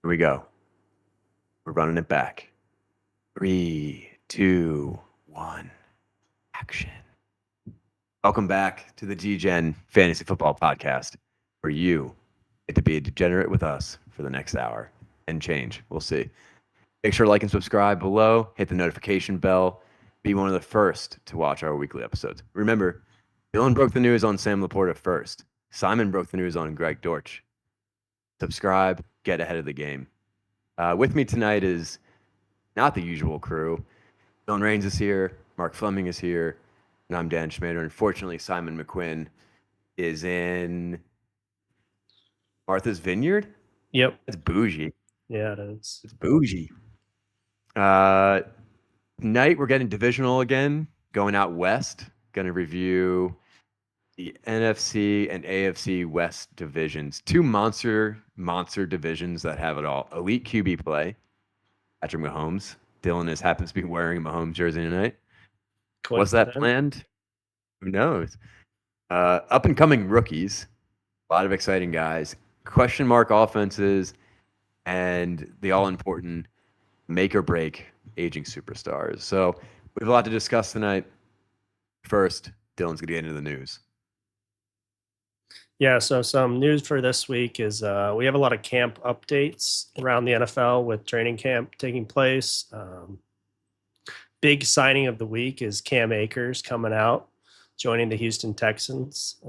Here we go. We're running it back. 3, 2, 1, action. Welcome back to the G-Gen Fantasy Football Podcast, where you get to be a degenerate with us for the next hour and change. We'll see. Make sure to like and subscribe below. Hit the notification bell. Be one of the first to watch our weekly episodes. Remember, Dylan broke the news on Sam Laporta first. Simon broke the news on Greg Dortch. Subscribe. Get ahead of the game. With me tonight is not the usual crew. Dylan Raines is here. Mark Fleming is here. And I'm Dan Schmader. Unfortunately, Simon McQuinn is in Martha's Vineyard. Yep. It's bougie. Yeah, it is. It's bougie. Tonight, we're getting divisional again, going out west. Going to review the NFC and AFC West divisions. Two monster divisions that have it all. Elite QB play. Patrick Mahomes. Dylan happens to be wearing a Mahomes jersey tonight. What's that planned? Who knows? Up and coming rookies. A lot of exciting guys. Question mark offenses. And the all important make or break aging superstars. So we have a lot to discuss tonight. First, Dylan's going to get into the news. Yeah, so some news for this week is we have a lot of camp updates around the NFL with training camp taking place. Big signing of the week is Cam Akers coming out, joining the Houston Texans.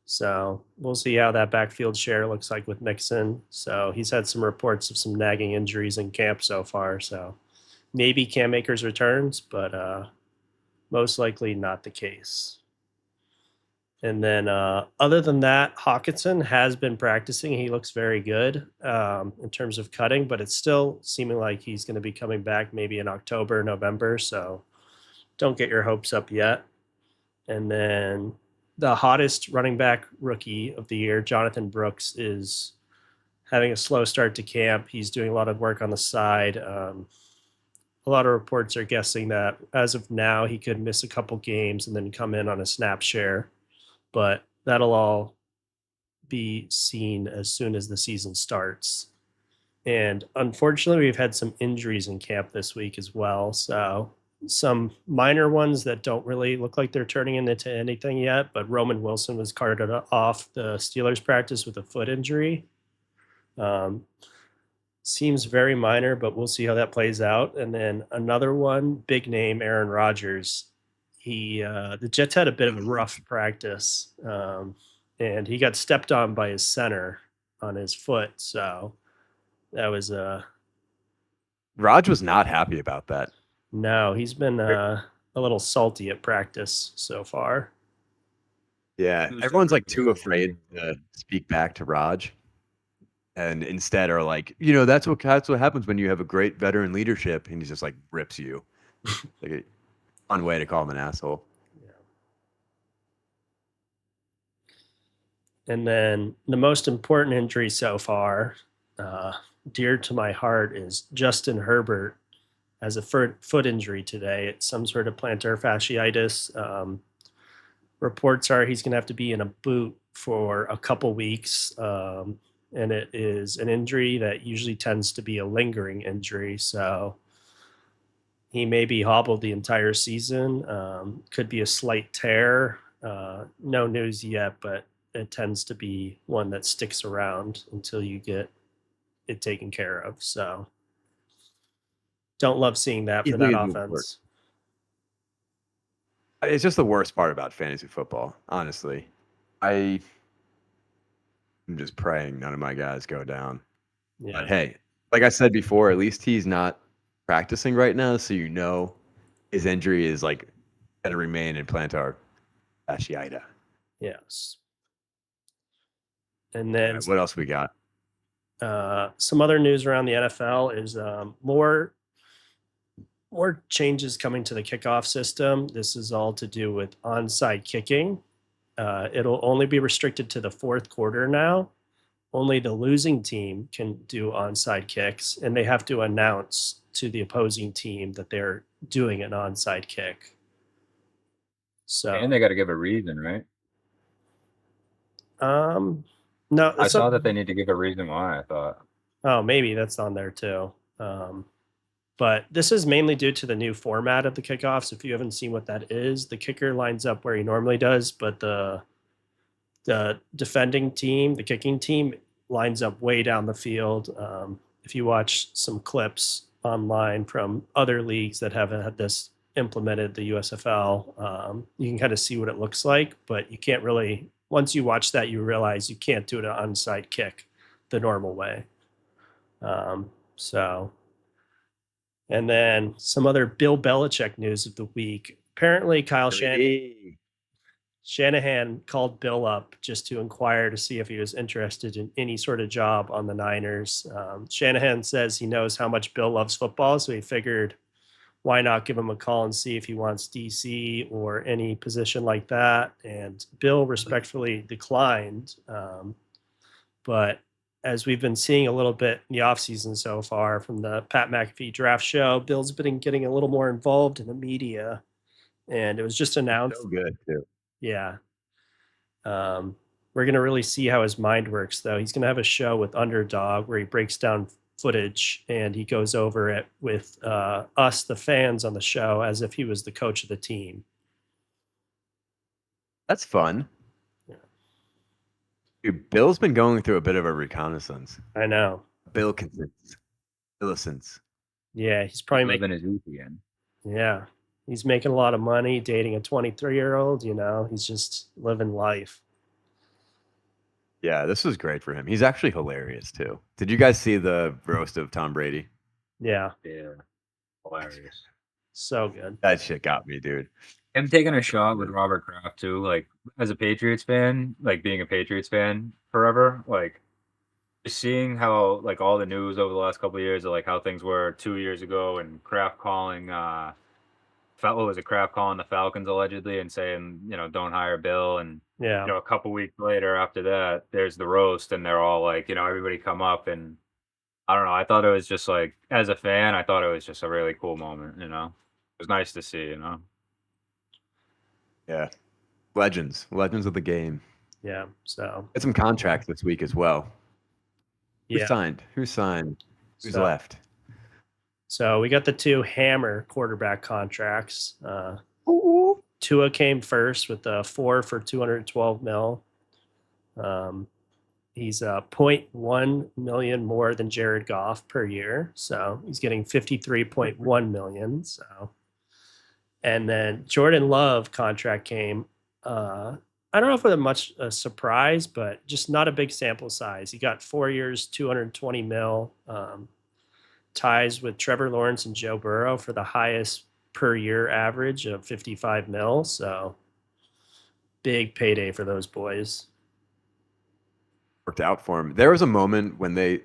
So we'll see how that backfield share looks like with Mixon. So he's had some reports of some nagging injuries in camp so far. So maybe Cam Akers returns, but most likely not the case. And then other than that, Hawkinson has been practicing. He looks very good in terms of cutting, but it's still seeming like he's going to be coming back maybe in October, November. So don't get your hopes up yet. And then the hottest running back rookie of the year, Jonathan Brooks, is having a slow start to camp. He's doing a lot of work on the side. A lot of reports are guessing that as of now, he could miss a couple games and then come in on a snap share. But that'll all be seen as soon as the season starts. And unfortunately, we've had some injuries in camp this week as well. So some minor ones that don't really look like they're turning into anything yet. But Roman Wilson was carted off the Steelers practice with a foot injury. Seems very minor, but we'll see how that plays out. And then another one, big name, Aaron Rodgers. The Jets had a bit of a rough practice, and he got stepped on by his center on his foot. So that was Raj was not happy about that. No, he's been a little salty at practice so far. Yeah, everyone's like too afraid to speak back to Raj, and instead are like, that's what happens when you have a great veteran leadership, and he just like rips you. Like fun way to call him an asshole. Yeah. And then the most important injury so far, dear to my heart, is Justin Herbert has a foot injury today. It's some sort of plantar fasciitis. Reports are he's going to have to be in a boot for a couple weeks. And it is an injury that usually tends to be a lingering injury. So he may be hobbled the entire season. Could be a slight tear. No news yet, but it tends to be one that sticks around until you get it taken care of. So don't love seeing that for that offense. It's just the worst part about fantasy football, honestly. I'm just praying none of my guys go down. Yeah. But hey, like I said before, at least he's not practicing right now, so his injury is like going to remain in plantar fasciitis. Yes. And then what else we got? Some other news around the NFL is more changes coming to the kickoff system. This is all to do with onside kicking. It'll only be restricted to the fourth quarter now. Only the losing team can do onside kicks, and they have to announce to the opposing team that they're doing an onside kick. So, and they got to give a reason, right? No, I saw that they need to give a reason why. I thought. Oh, maybe that's on there too. But this is mainly due to the new format of the kickoffs. If you haven't seen what that is, the kicker lines up where he normally does, but the defending team, the kicking team, lines up way down the field. If you watch some clips online from other leagues that have had this implemented, the USFL, you can kind of see what it looks like, but you can't really. Once you watch that, you realize you can't do an onside kick the normal way. So, and then some other Bill Belichick news of the week. Apparently, Kyle Shanahan called Bill up just to inquire to see if he was interested in any sort of job on the Niners. Shanahan says he knows how much Bill loves football, so he figured why not give him a call and see if he wants DC or any position like that. And Bill respectfully declined. But as we've been seeing a little bit in the offseason so far from the Pat McAfee draft show, Bill's been getting a little more involved in the media. And it was just announced. So good too. Yeah. We're going to really see how his mind works, though. He's going to have a show with Underdog where he breaks down footage and he goes over it with us, the fans, on the show as if he was the coach of the team. That's fun. Yeah. Dude, Bill's been going through a bit of a reconnaissance. I know. Billisons. Yeah, he's probably living his youth again. Yeah, he's making a lot of money, dating a 23-year-old. He's just living life. Yeah, this was great for him. He's actually hilarious too. Did you guys see the roast of Tom Brady? Yeah. Hilarious. So good. That shit got me, dude. Him taking a shot with Robert Kraft too, like as a Patriots fan, like being a Patriots fan forever, like just seeing how like all the news over the last couple of years of like how things were 2 years ago and Kraft calling Kraft calling the Falcons allegedly and saying, don't hire Bill. And, a couple weeks later after that, there's the roast and they're all like, everybody come up. And I don't know. I thought it was just like, as a fan, I thought it was just a really cool moment, It was nice to see, Yeah. Legends of the game. Yeah. So get some contracts this week as well. Yeah. Who signed? Who's left? So we got the two hammer quarterback contracts. Tua came first with 4 for $212 million. He's 0.1 million more than Jared Goff per year, so he's getting 53.1 million. So, and then Jordan Love contract came. I don't know if it was much a surprise, but just not a big sample size. He got 4 years, 220 mil. Ties with Trevor Lawrence and Joe Burrow for the highest per year average of 55 mil. So big payday for those boys. Worked out for him. There was a moment when the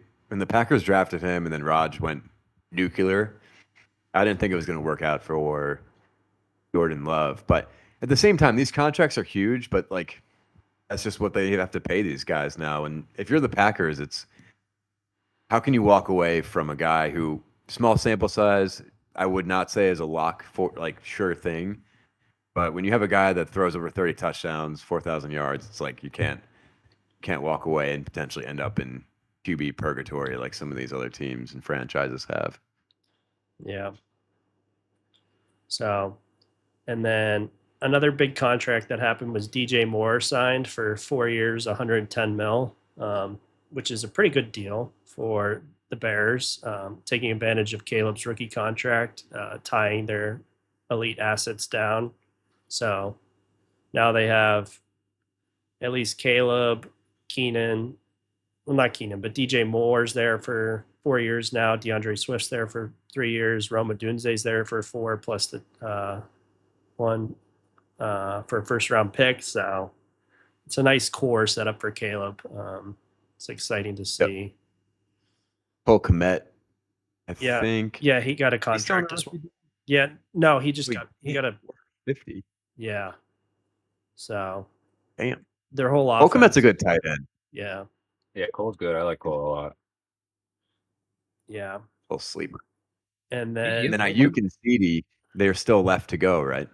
Packers drafted him and then Raj went nuclear. I didn't think it was going to work out for Jordan Love, but at the same time, these contracts are huge, but like that's just what they have to pay these guys now. And if you're the Packers, it's how can you walk away from a guy who, small sample size, I would not say is a lock for like sure thing, but when you have a guy that throws over 30 touchdowns, 4,000 yards, it's like you can't walk away and potentially end up in QB purgatory like some of these other teams and franchises have. Yeah. So, and then another big contract that happened was DJ Moore signed for 4 years, 110 mil, which is a pretty good deal for the Bears, taking advantage of Caleb's rookie contract, tying their elite assets down. So now they have at least Caleb, Keenan, well, not Keenan, but DJ Moore's there for 4 years now. DeAndre Swift's there for 3 years. Roma Dunze's there for 4, plus the one for a first-round pick. So it's a nice core setup for Caleb. It's exciting to see. Yep. Cole Kmet, I think. Yeah, he got a contract as well. Yeah, no, he got a 50. Yeah. So damn. Their whole offense. Cole Kmet's a good tight end. Yeah. Yeah, Cole's good. I like Cole a lot. Yeah. Little sleeper. And then Ayuk and CD, they're still left to go, right?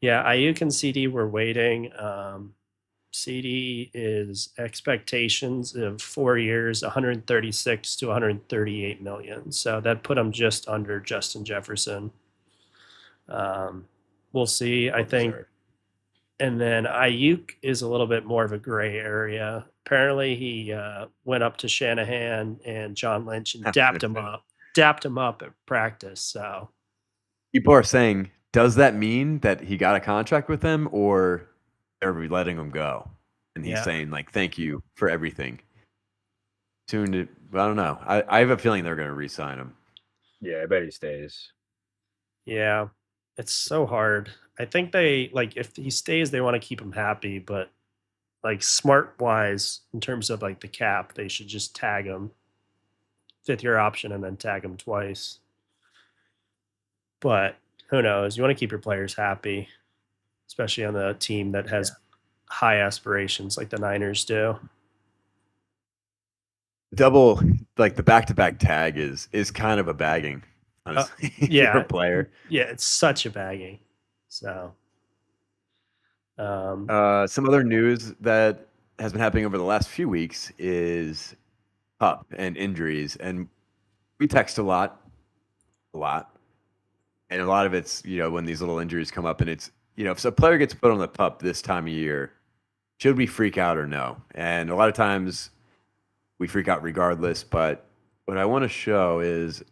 Yeah, Ayuk and CD were waiting. CD is expectations of 4 years, 136 to 138 million. So that put him just under Justin Jefferson. We'll see. I think. And then Ayuk is a little bit more of a gray area. Apparently, he went up to Shanahan and John Lynch and dapped him up at practice. So people are saying, does that mean that he got a contract with them, or are we letting him go? And he's saying, like, thank you for everything. Soon to, I don't know. I have a feeling they're going to re-sign him. Yeah, I bet he stays. Yeah, it's so hard. I think they, like, if he stays, they want to keep him happy, but like smart wise, in terms of like the cap, they should just tag him 5th-year option and then tag him twice. But who knows? You want to keep your players happy, especially on the team that has high aspirations like the Niners do. Double, like the back-to-back tag is kind of a bagging, honestly. Yeah, for a player. Yeah, it's such a bagging. So, some other news that has been happening over the last few weeks is pup and injuries, and we text a lot, and a lot of it's when these little injuries come up, and it's if a player gets put on the pup this time of year, should we freak out or no? And a lot of times we freak out regardless. But what I want to show is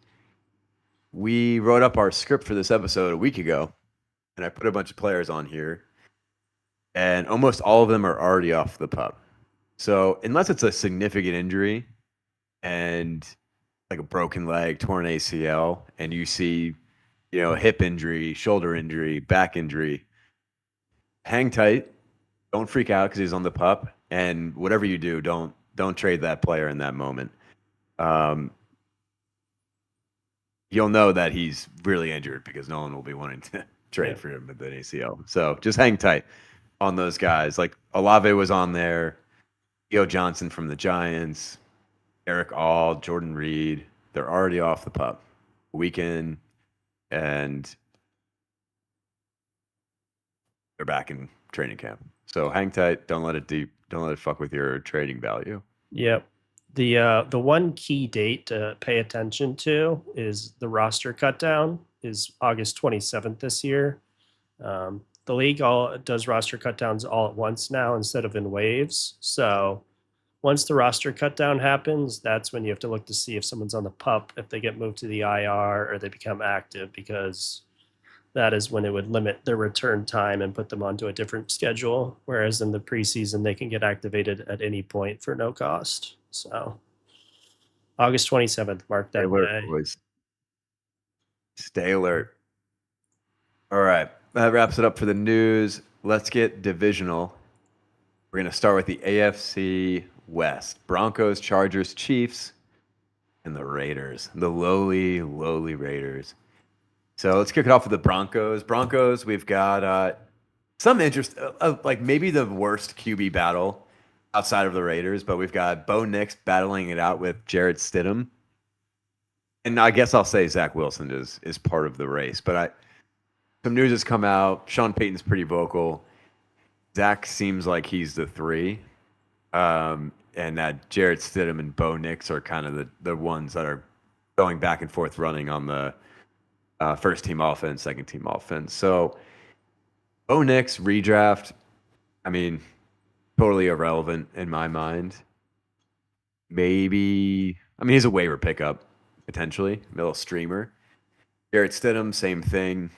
we wrote up our script for this episode a week ago, and I put a bunch of players on here, and almost all of them are already off the pup. So unless it's a significant injury and like a broken leg, torn ACL, and you see, hip injury, shoulder injury, back injury, hang tight. Don't freak out because he's on the pup. And whatever you do, don't trade that player in that moment. You'll know that he's really injured because no one will be wanting to trade for him with an ACL. So just hang tight on those guys. Like Olave was on there, Theo Johnson from the Giants, Eric All, Jordan Reed. They're already off the pup. Weekend, and they're back in training camp. So hang tight. Don't let it fuck with your trading value. Yep. The one key date to pay attention to is the roster cut down is August 27th this year. The league does roster cut downs all at once now instead of in waves. So once the roster cut down happens, that's when you have to look to see if someone's on the pup, if they get moved to the IR or they become active, because that is when it would limit their return time and put them onto a different schedule. Whereas in the preseason, they can get activated at any point for no cost. So August 27th, mark that day. Boys. Stay alert. All right. That wraps it up for the news. Let's get divisional. We're going to start with the AFC West. Broncos, Chargers, Chiefs, and the Raiders. The lowly Raiders. So let's kick it off with the Broncos. Broncos, we've got some interest, like maybe the worst QB battle outside of the Raiders, but we've got Bo Nix battling it out with Jarrett Stidham. And I guess I'll say Zach Wilson is part of the race. But some news has come out. Sean Payton's pretty vocal. Zach seems like he's the 3. And that Jarrett Stidham and Bo Nix are kind of the ones that are going back and forth running on the first team offense, second team offense. So Bo Nix redraft, I mean, totally irrelevant in my mind. Maybe, he's a waiver pickup, potentially, a little streamer. Jarrett Stidham, same thing.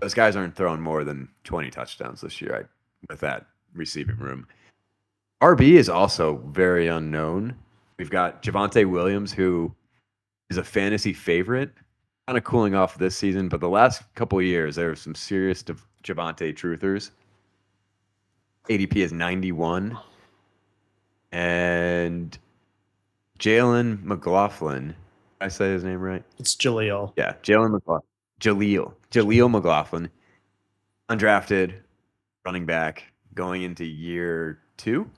Those guys aren't throwing more than 20 touchdowns this year with that receiving room. RB is also very unknown. We've got Javonte Williams, who is a fantasy favorite, kind of cooling off this season, but the last couple of years, there were some serious Javonte truthers. ADP is 91. And Jalen McLaughlin, did I say his name right? It's Jaleel. Yeah, Jalen McLaughlin. Jaleel McLaughlin, undrafted running back going into year 2.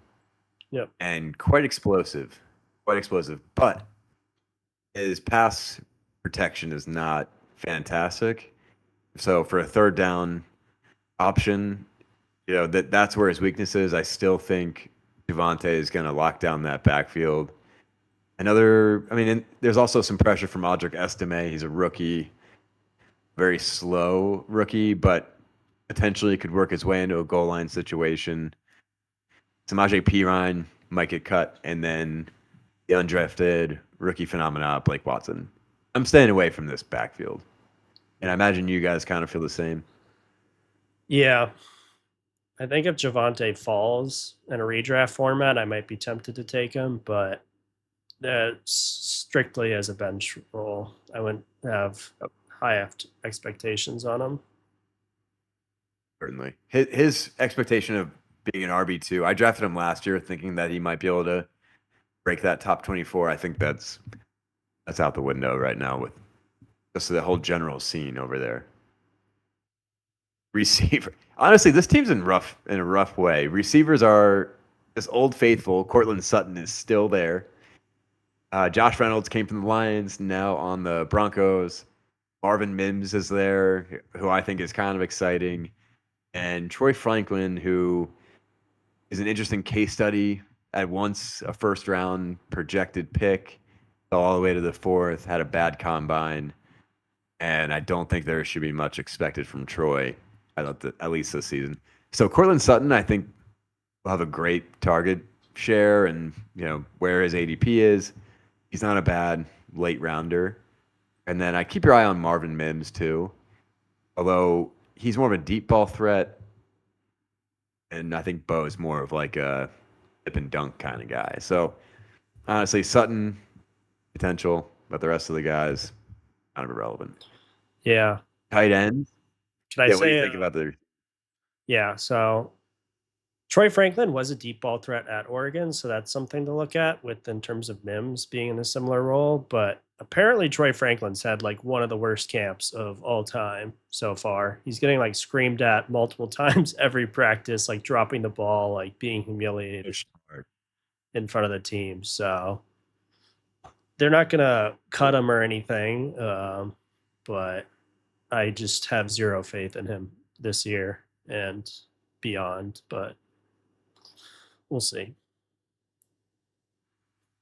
Yep. And quite explosive. But his pass protection is not fantastic. So for a third down option, that's where his weakness is. I still think Javonte is going to lock down that backfield. And there's also some pressure from Audric Estime. He's a rookie, very slow rookie, but potentially could work his way into a goal line situation. Samaje Perine might get cut, and then the undrafted rookie phenomena, Blake Watson. I'm staying away from this backfield. And I imagine you guys kind of feel the same. Yeah. I think if Javonte falls in a redraft format, I might be tempted to take him, but that's strictly as a bench role. I wouldn't have high expectations on him. Certainly. His expectation of being an RB2, I drafted him last year thinking that he might be able to break that top 24. I think that's out the window right now with just the whole general scene over there. Receiver. Honestly, this team's in a rough way. Receivers are this old faithful. Cortland Sutton is still there. Josh Reynolds came from the Lions, now on the Broncos. Marvin Mims is there, who I think is kind of exciting. And Troy Franklin, who is an interesting case study, at once a first-round projected pick, fell all the way to the fourth, had a bad combine, and I don't think there should be much expected from Troy, at least this season. So Cortland Sutton, I think, will have a great target share, and where his ADP is, he's not a bad late rounder. And then I keep your eye on Marvin Mims too, although he's more of a deep ball threat, and I think Bo is more of like a dip and dunk kind of guy. So honestly, Sutton potential, but the rest of the guys kind of irrelevant. Yeah. Tight ends. Can I say? What do you think about the? Yeah. So Troy Franklin was a deep ball threat at Oregon, so that's something to look at in terms of Mims being in a similar role. But apparently Troy Franklin's had like one of the worst camps of all time so far. He's getting like screamed at multiple times every practice, like dropping the ball, like being humiliated in front of the team. So they're not going to cut him or anything, but I just have zero faith in him this year and beyond, but we'll see.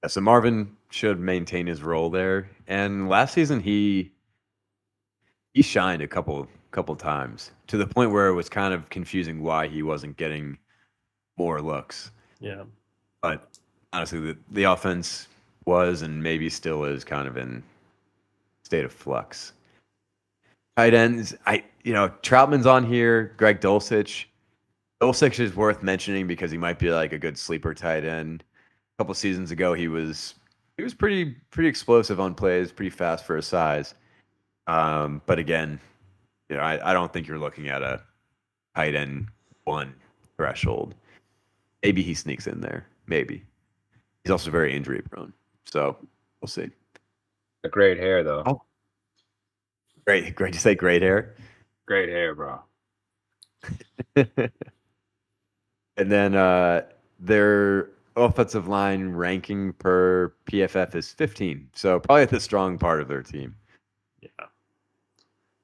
Yeah, so Marvin should maintain his role there. And last season he shined a couple times to the point where it was kind of confusing why he wasn't getting more looks. Yeah. But honestly, the offense was and maybe still is kind of in state of flux. Tight ends, Troutman's on here, Greg Dulcich. Dulcich is worth mentioning because he might be like a good sleeper tight end. A couple seasons ago, he was pretty explosive on plays, pretty fast for his size. But again, I don't think you're looking at a tight end 1 threshold. Maybe he sneaks in there. Maybe. He's also very injury prone. So we'll see. A great hair though. Oh, great to say great hair. Great hair, bro. And then their offensive line ranking per PFF is 15. So probably the strong part of their team. Yeah.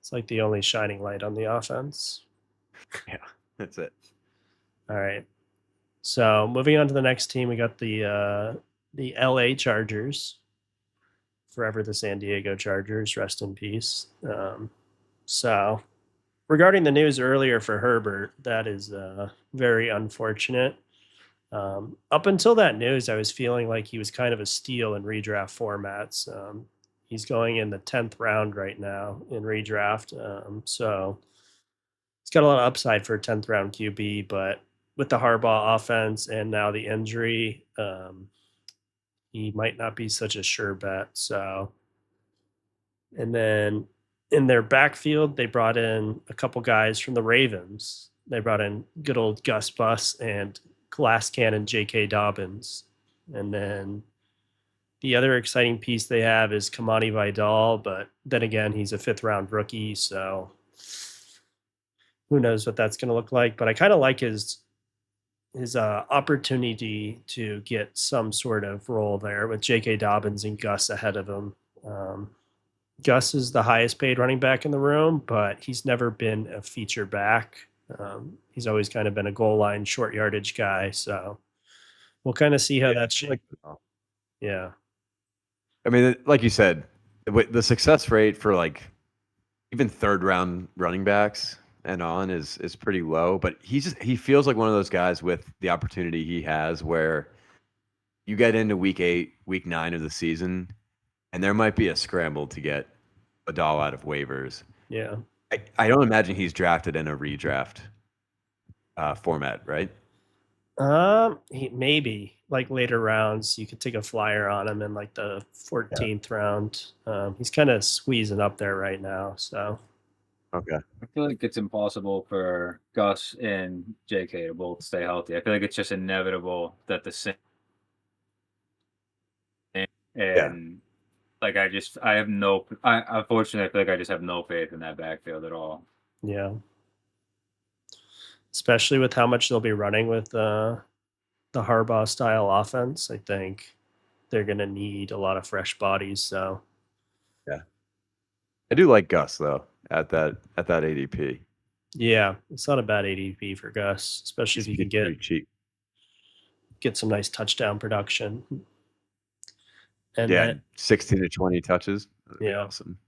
It's like the only shining light on the offense. Yeah, that's it. All right. So moving on to the next team, we got the LA Chargers. Forever the San Diego Chargers, rest in peace. So regarding the news earlier for Herbert, that is very unfortunate. Up until that news, I was feeling like he was kind of a steal in redraft formats. He's going in the 10th round right now in redraft. So he's got a lot of upside for a 10th round QB, but with the Harbaugh offense and now the injury, he might not be such a sure bet. So, and then in their backfield, they brought in a couple guys from the Ravens. They brought in good old Gus Bus and glass cannon J.K. Dobbins. And then the other exciting piece they have is Kamani Vidal, but then again, he's a 5th round rookie. So who knows what that's going to look like. But I kind of like his opportunity to get some sort of role there with J.K. Dobbins and Gus ahead of him. Gus is the highest paid running back in the room, but he's never been a feature back. He's always kind of been a goal line, short yardage guy. So we'll kind of see how that's like, yeah. I mean, like you said, the success rate for like even third round running backs and on is pretty low. But he feels like one of those guys with the opportunity he has where you get into week 8, week 9 of the season, and there might be a scramble to get a doll out of waivers. Yeah. I don't imagine he's drafted in a redraft format, right? Maybe like later rounds, you could take a flyer on him in like the 14th round. He's kind of squeezing up there right now. So, okay. I feel like it's impossible for Gus and JK to both stay healthy. I feel like it's just inevitable that the same. And like unfortunately I feel like I just have no faith in that backfield at all. yeah. Especially with how much they'll be running with the Harbaugh style offense, I think they're going to need a lot of fresh bodies. So, yeah, I do like Gus though at that ADP. Yeah, it's not a bad ADP for Gus, especially if you can get some nice touchdown production. And then 16 to 20 touches. That'd be awesome.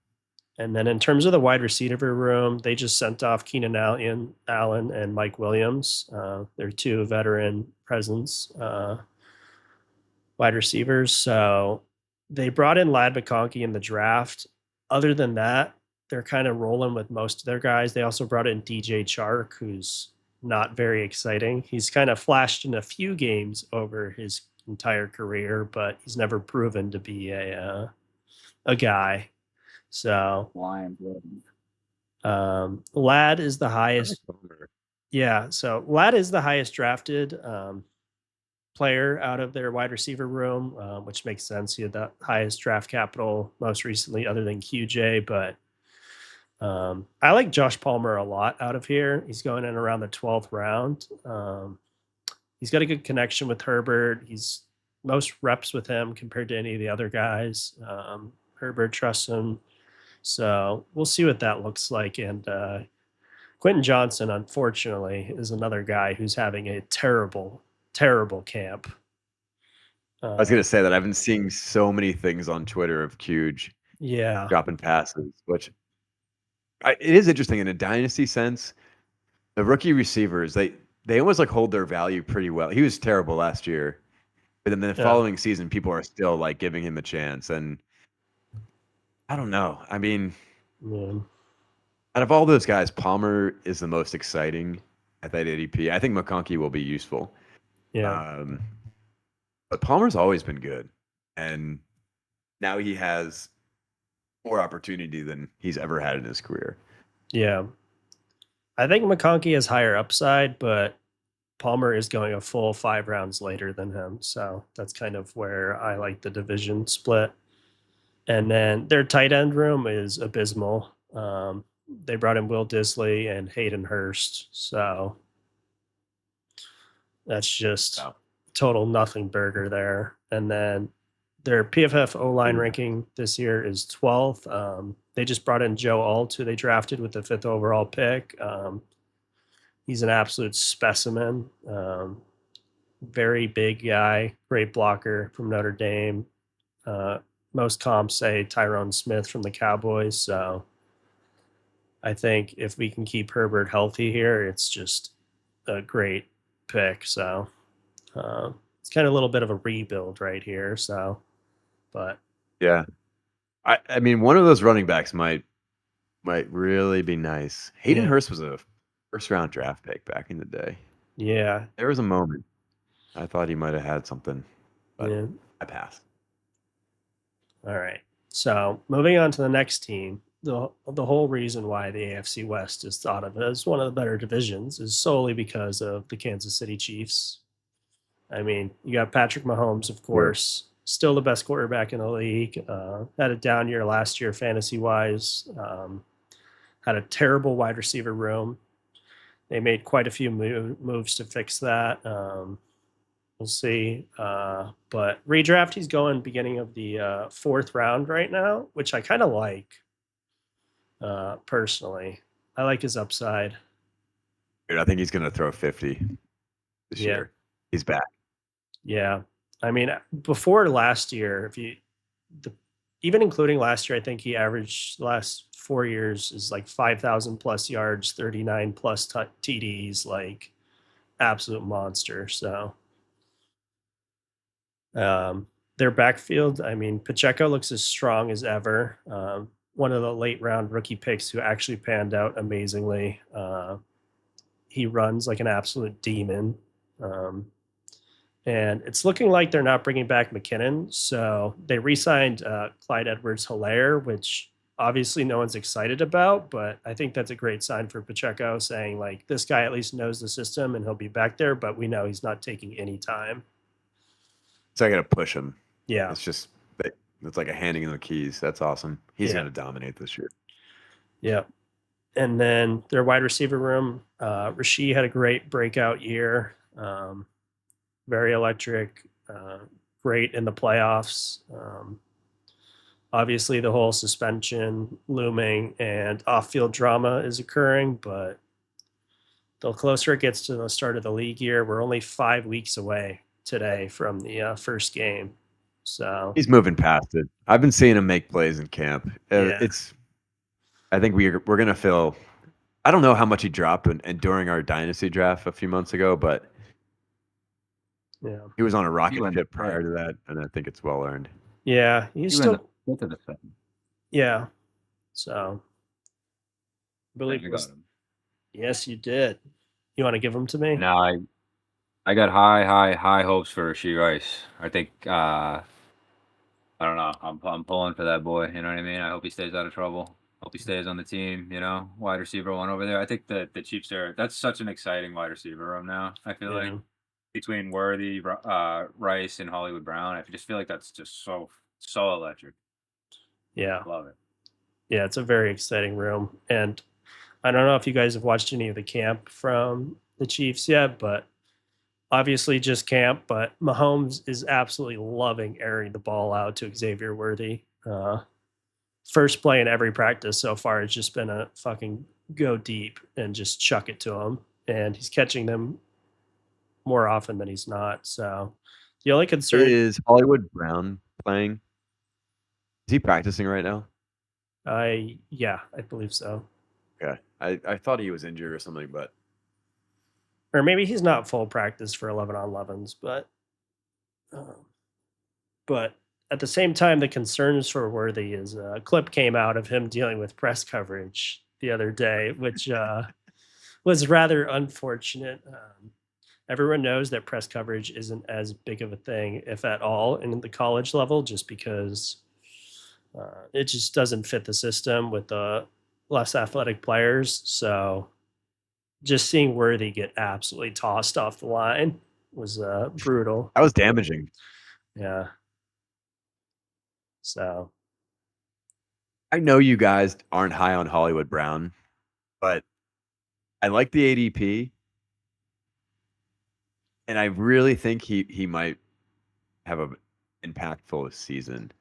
And then in terms of the wide receiver room, they just sent off Keenan Allen and Mike Williams. They're two veteran presence wide receivers. So they brought in Lad McConkey in the draft. Other than that, they're kind of rolling with most of their guys. They also brought in DJ Chark, who's not very exciting. He's kind of flashed in a few games over his entire career, but he's never proven to be a guy. So Lad is the highest. Yeah, so Lad is the highest drafted player out of their wide receiver room, which makes sense. He had the highest draft capital most recently, other than QJ. But I like Josh Palmer a lot out of here. He's going in around the 12th round. He's got a good connection with Herbert. He's most reps with him compared to any of the other guys. Herbert trusts him. So we'll see what that looks like. And Quentin Johnson, unfortunately, is another guy who's having a terrible, terrible camp. I was going to say that I've been seeing so many things on Twitter of Huge dropping passes, which it is interesting in a dynasty sense. The rookie receivers, they almost like hold their value pretty well. He was terrible last year, but then the following season, people are still like giving him a chance. And I don't know. I mean, out of all those guys, Palmer is the most exciting at that ADP. I think McConkey will be useful. Yeah. But Palmer's always been good. And now he has more opportunity than he's ever had in his career. Yeah. I think McConkey has higher upside, but Palmer is going a full 5 rounds later than him. So that's kind of where I like the division split. And then their tight end room is abysmal. They brought in Will Disley and Hayden Hurst. So that's just total nothing burger there. And then their PFF O-line ranking this year is 12th. They just brought in Joe Alt, who they drafted with the 5th overall pick. He's an absolute specimen. Very big guy, great blocker from Notre Dame. Most comps say Tyrone Smith from the Cowboys. So I think if we can keep Herbert healthy here, it's just a great pick. So it's kind of a little bit of a rebuild right here. So, but yeah, I mean, one of those running backs might really be nice. Hayden Hurst was a first-round draft pick back in the day. Yeah, there was a moment I thought he might have had something, but I passed. All right. So moving on to the next team, the whole reason why the AFC West is thought of as one of the better divisions is solely because of the Kansas City Chiefs. I mean, you got Patrick Mahomes, of course, still the best quarterback in the league. Had a down year last year fantasy-wise. Had a terrible wide receiver room. They made quite a few moves to fix that. We'll see. But redraft, he's going beginning of the 4th round right now, which I kind of like personally. I like his upside. Dude, I think he's going to throw 50 this Yeah. year. He's back. Yeah. I mean, before last year, even including last year, I think he averaged the last 4 years is like 5,000 plus yards, 39 plus TDs, like absolute monster. So, their backfield, I mean, Pacheco looks as strong as ever. One of the late round rookie picks who actually panned out amazingly. He runs like an absolute demon. And it's looking like they're not bringing back McKinnon. So they re-signed Clyde Edwards-Helaire, which obviously no one's excited about, but I think that's a great sign for Pacheco, saying like, this guy at least knows the system and he'll be back there, but we know he's not taking any time. So I got to push him. Yeah. It's like a handing him the keys. That's awesome. He's going to dominate this year. Yeah. And then their wide receiver room, Rasheed had a great breakout year. Very electric, great in the playoffs. Obviously, the whole suspension looming and off-field drama is occurring, but the closer it gets to the start of the league year, we're only 5 weeks away today from the first game. So he's moving past it. I've been seeing him make plays in camp. I think we're going to feel. I don't know how much he dropped and during our dynasty draft a few months ago, but yeah, he was on a rocket ship prior to that, and I think it's well earned. Yeah, he's still. Yeah, so I believe I got him. Yes, you did. You want to give him to me? No, I got high hopes for Rasheed Rice. I think I don't know. I'm pulling for that boy. You know what I mean? I hope he stays out of trouble. Hope he stays on the team. You know, wide receiver one over there. I think that the Chiefs that's such an exciting wide receiver room now. I feel like between Worthy, Rice, and Hollywood Brown, I just feel like that's just so electric. Yeah, love it. Yeah, it's a very exciting room, and I don't know if you guys have watched any of the camp from the Chiefs yet, but obviously just camp. But Mahomes is absolutely loving airing the ball out to Xavier Worthy. First play in every practice so far has just been a fucking go deep and just chuck it to him, and he's catching them more often than he's not. So the only concern is Hollywood Brown playing. Is he practicing right now? Yeah, I believe so. Okay, I thought he was injured or something, or maybe he's not full practice for 11-on-11s, but at the same time, the concerns for Worthy is a clip came out of him dealing with press coverage the other day, which was rather unfortunate. Everyone knows that press coverage isn't as big of a thing, if at all, in the college level, just because it just doesn't fit the system with the less athletic players. So just seeing Worthy get absolutely tossed off the line was brutal. That was damaging. Yeah. So I know you guys aren't high on Hollywood Brown, but I like the ADP, and I really think he might have an impactful season.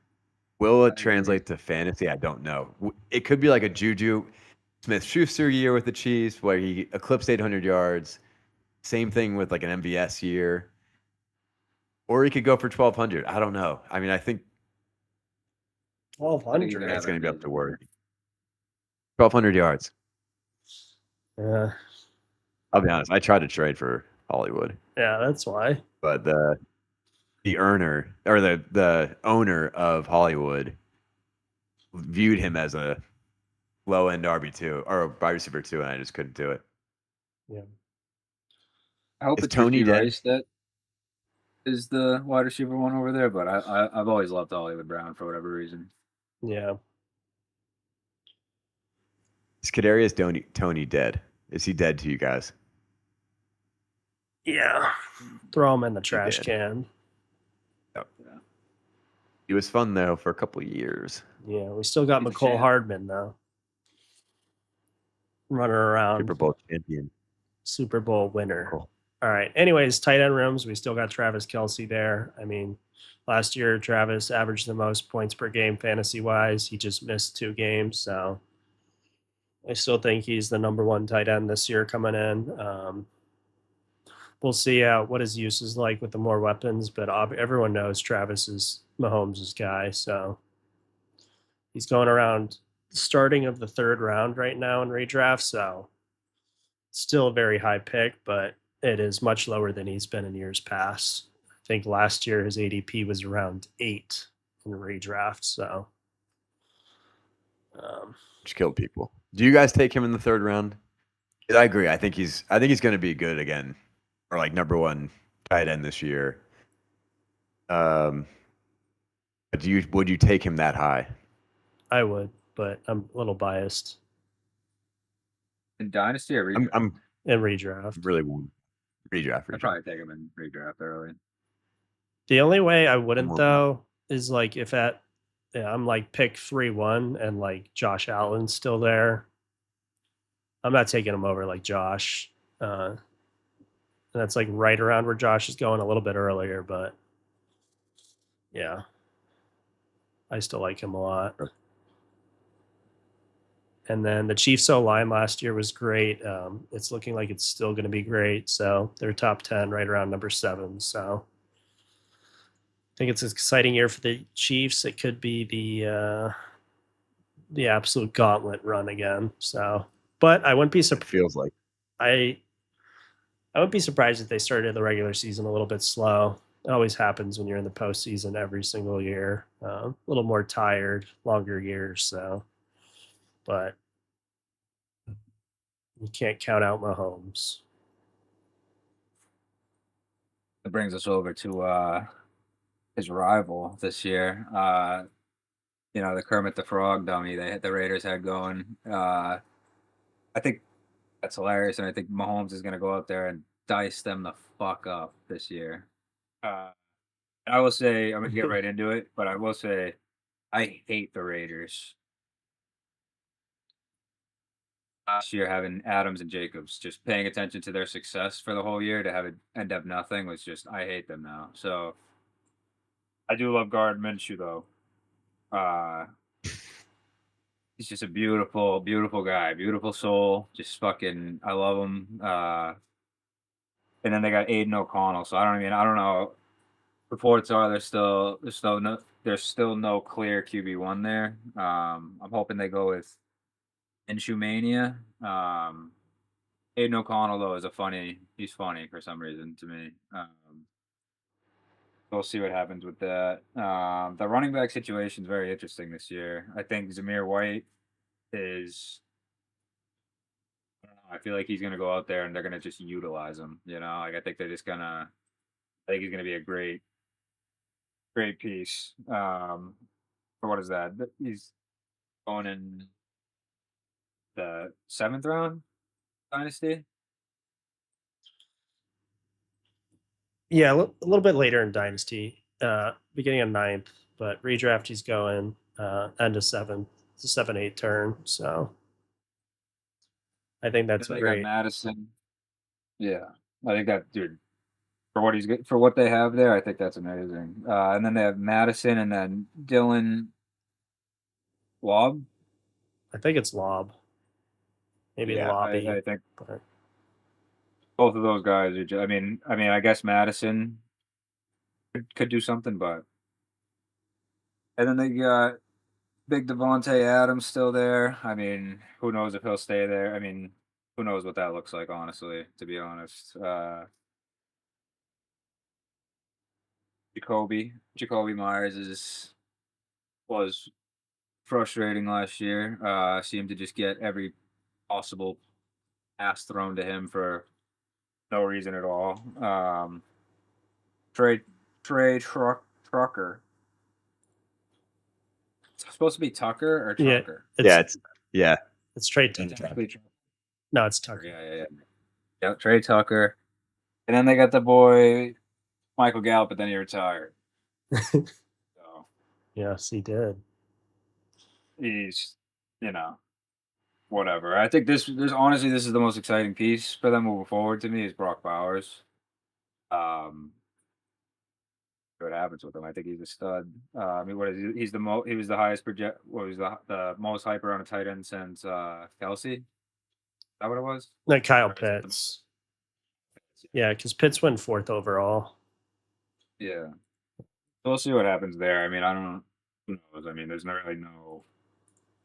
Will it translate to fantasy? I don't know. It could be like a Juju Smith-Schuster year with the Chiefs where he eclipsed 800 yards. Same thing with like an MVS year. Or he could go for 1,200. I don't know. I mean, I think 1,200. That's going to be up to Worthy. 1,200 yards. Yeah. I'll be honest. I tried to trade for Hollywood. Yeah, that's why. But the earner or the owner of Hollywood viewed him as a low end RB2 or a wide receiver 2, and I just couldn't do it. Yeah. I hope it's Tony Rice that is the wide receiver one over there, but I've always loved Hollywood Brown for whatever reason. Yeah. Is Kadarius Tony dead? Is he dead to you guys? Yeah. Throw him in the trash can. Yep. Yeah. He was fun though for a couple of years. Yeah, we still got McCole Hardman though. Running around. Super Bowl champion. Super Bowl winner. Cool. All right. Anyways, tight end rooms. We still got Travis Kelce there. I mean, last year Travis averaged the most points per game fantasy wise. He just missed 2 games, so I still think he's the number one tight end this year coming in. We'll see what his use is like with the more weapons, but everyone knows Travis is Mahomes' guy, so he's going around starting of the third round right now in redraft, so still a very high pick, but it is much lower than he's been in years past. I think last year his ADP was around 8 in redraft, so Just killed people. Do you guys take him in the third round? I agree. I think he's going to be good again, or like number one tight end this year. But would you take him that high? I would, but I'm a little biased In Dynasty or redraft? I'm in redraft. really redraft. I'd probably take him in redraft early. The only way I wouldn't though is like if I'm like pick 3-1 and like Josh Allen's still there. I'm not taking him over like Josh. And that's like right around where Josh is going, a little bit earlier, but yeah. I still like him a lot. And then the Chiefs O-line last year was great. It's looking like it's still going to be great. So they're top 10, right around number 7. So I think it's an exciting year for the Chiefs. It could be the absolute gauntlet run again. So, but I wouldn't be surprised. Feels like I wouldn't be surprised if they started the regular season a little bit slow. It always happens when you're in the postseason every single year. A little more tired, longer years. So, but you can't count out Mahomes. That brings us over to his rival this year. The Kermit the Frog dummy the Raiders had going. I think that's hilarious, and I think Mahomes is going to go out there and dice them the fuck up this year. I will say, I'm going to get right into it, but I will say I hate the Raiders. Last year, having Adams and Jacobs, just paying attention to their success for the whole year to have it end up nothing was just, I hate them now. So I do love Gardner Minshew, though. He's just a beautiful, beautiful guy, beautiful soul. Just fucking, I love him. And then they got Aiden O'Connell. So I don't know. Reports are there's still no clear QB1 there. I'm hoping they go with Minshew Mania. Aiden O'Connell though he's funny for some reason to me. We'll see what happens with that. The running back situation is very interesting this year. I think Zamir White is. I don't know. I feel like he's gonna go out there and they're gonna just utilize him. I think they're just gonna. I think he's gonna be a great piece. For what is that? He's going in the 7th round dynasty. Yeah, a little bit later in Dynasty, beginning of 9th, but redraft he's going end of 7th. It's a 7-8 turn, so I think that's great. Madison. Yeah, I think that dude for what they have there. I think that's amazing. And then they have Madison and then Dylan Lobb. I think it's Lobb. Maybe Lobby. I think both of those guys are. I guess Madison could do something, but and then they got big Devontae Adams still there. Who knows if he'll stay there? Who knows what that looks like? Honestly, to be honest, Jacoby Myers was frustrating last year. Seemed to just get every possible pass thrown to him for no reason at all. Trey Trucker. It's supposed to be Tucker or Trucker? It's Trey Tucker. No, it's Tucker. Yeah, Trey Tucker. And then they got the boy Michael Gallup, but then he retired. So yes, he did. He's, whatever. I think this is the most exciting piece for them moving forward to me is Brock Bowers. what happens with him. I think he's a stud. I mean, what is he? He was the highest project. What was the most hyper on a tight end since Kelsey? Is that what it was? Like Kyle Or is it Pitts. Yeah, because Pitts went 4th overall. Yeah. We'll see what happens there. I mean, I don't. Who knows? I mean, there's not really no.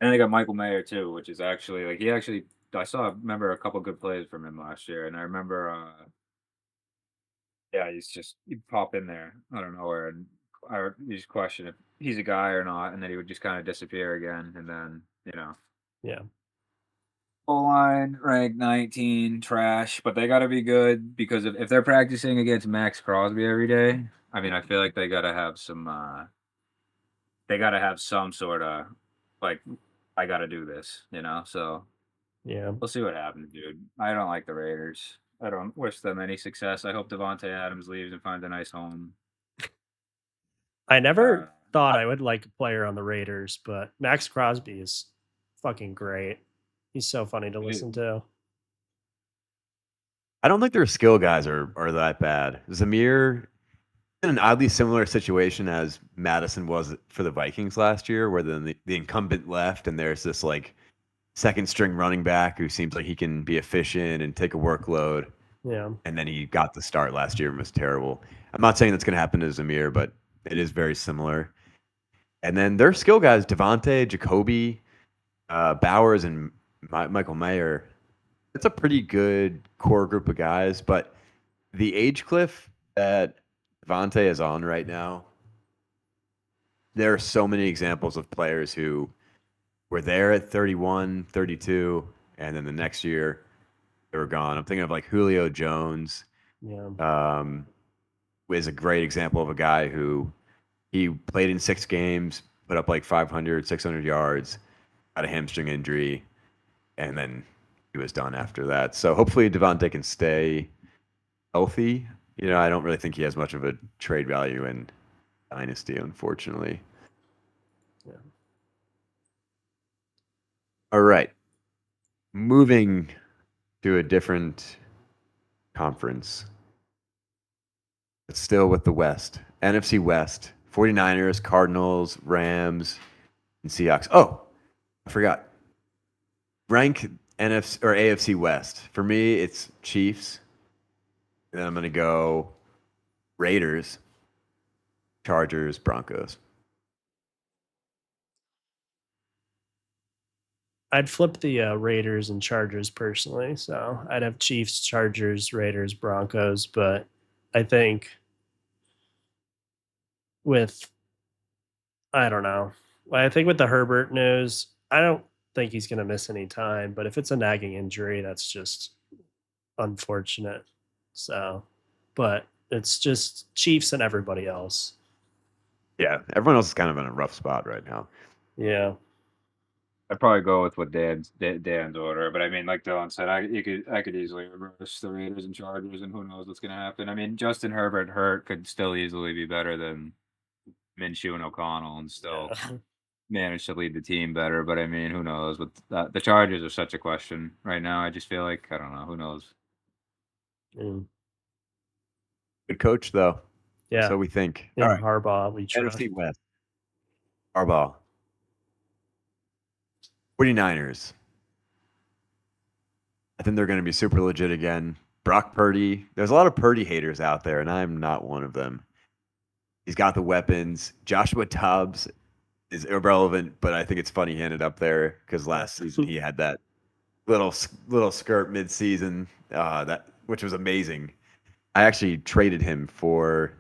And they got Michael Mayer too, which is actually like he actually. Remember a couple good plays from him last year, and I remember. Yeah, he'd pop in there out of nowhere, and you just question if he's a guy or not, and then he would just kind of disappear again, and then Yeah. full line ranked 19, trash, but they got to be good because if they're practicing against Max Crosby every day, I mean, I feel like they got to have some. They got to have some sort of like, I got to do this, So Yeah. we'll see what happens, dude. I don't like the Raiders. I don't wish them any success. I hope Devontae Adams leaves and finds a nice home. I never thought I would like a player on the Raiders, but Max Crosby is fucking great. He's so funny to listen to. I don't think their skill guys are that bad. Zamir in an oddly similar situation as Madison was for the Vikings last year, where the incumbent left and there's this like second string running back who seems like he can be efficient and take a workload. Yeah. And then he got the start last year and was terrible. I'm not saying that's going to happen to Zamir, but it is very similar. And then their skill guys, Devontae, Jacoby, Bowers, and Michael Mayer, it's a pretty good core group of guys. But the age cliff that Devontae is on right now, there are so many examples of players who were there at 31, 32, and then the next year they were gone. I'm thinking of like Julio Jones. Yeah. Is a great example of a guy who he played in 6 games, put up like 500, 600 yards, had a hamstring injury, and then he was done after that. So hopefully Devontae can stay healthy. I don't really think he has much of a trade value in Dynasty, unfortunately. Yeah. All right. Moving to a different conference. But still with the West. NFC West. 49ers, Cardinals, Rams, and Seahawks. Oh, I forgot. Rank NFC or AFC West. For me, it's Chiefs. And then I'm going to go Raiders, Chargers, Broncos. I'd flip the Raiders and Chargers personally. So I'd have Chiefs, Chargers, Raiders, Broncos. But I think I don't know. I think with the Herbert news, I don't think he's going to miss any time. But if it's a nagging injury, that's just unfortunate. So, but it's just Chiefs and everybody else. Yeah, everyone else is kind of in a rough spot right now. Yeah. I'd probably go with what Dan's order, but I mean, like Dylan said, I could easily reverse the Raiders and Chargers, and who knows what's going to happen. I mean, Justin Herbert hurt could still easily be better than Minshew and O'Connell, and still manage to lead the team better. But I mean, who knows? With the Chargers are such a question right now. I just feel like I don't know. Who knows? Good coach though. Yeah. So we think. Yeah, All right. Harbaugh. We trust. NFC West. Harbaugh. 49ers. I think they're going to be super legit again. Brock Purdy. There's a lot of Purdy haters out there, and I'm not one of them. He's got the weapons. Joshua Dobbs is irrelevant, but I think it's funny he ended up there because last season he had that little skirt mid-season, which was amazing. I actually traded him for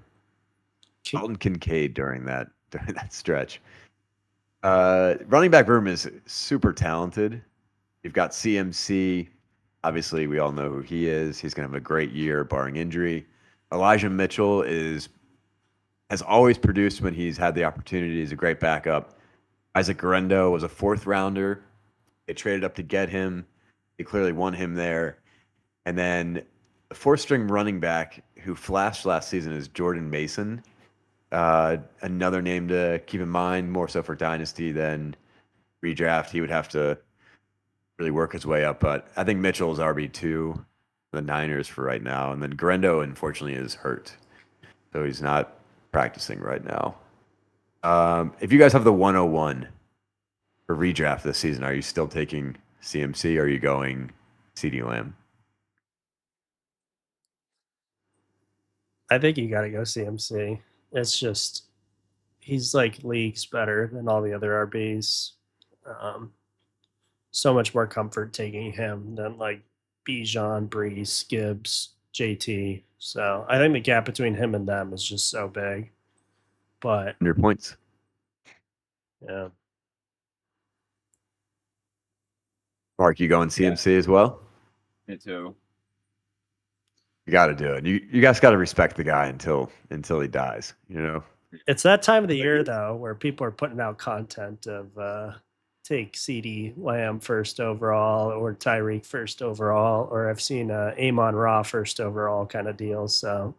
Dalton Kincaid during that stretch. Running back room is super talented. You've got CMC. Obviously, we all know who he is. He's going to have a great year, barring injury. Elijah Mitchell has always produced when he's had the opportunity. He's a great backup. Isaac Guerrero was a 4th rounder. They traded up to get him. They clearly won him there. And then the 4th-string running back who flashed last season is Jordan Mason. Another name to keep in mind, more so for Dynasty than redraft. He would have to really work his way up. But I think Mitchell is RB2, the Niners for right now. And then Guerrero, unfortunately, is hurt. So he's not practicing right now. If you guys have the 101 for redraft this season, are you still taking CMC or are you going CD Lamb? I think you got to go CMC. It's just he's like leagues better than all the other RBs. So much more comfort taking him than like Bijan, Brees, Gibbs, JT. So I think the gap between him and them is just so big. But 100 points. yeah, Mark, you going CMC as well? Me too. You got to do it. You guys got to respect the guy until he dies. You know. it's that time of the year though where people are putting out content of take CD Lamb first overall or Tyreek first overall, or I've seen Amon Ra first overall kind of deals. So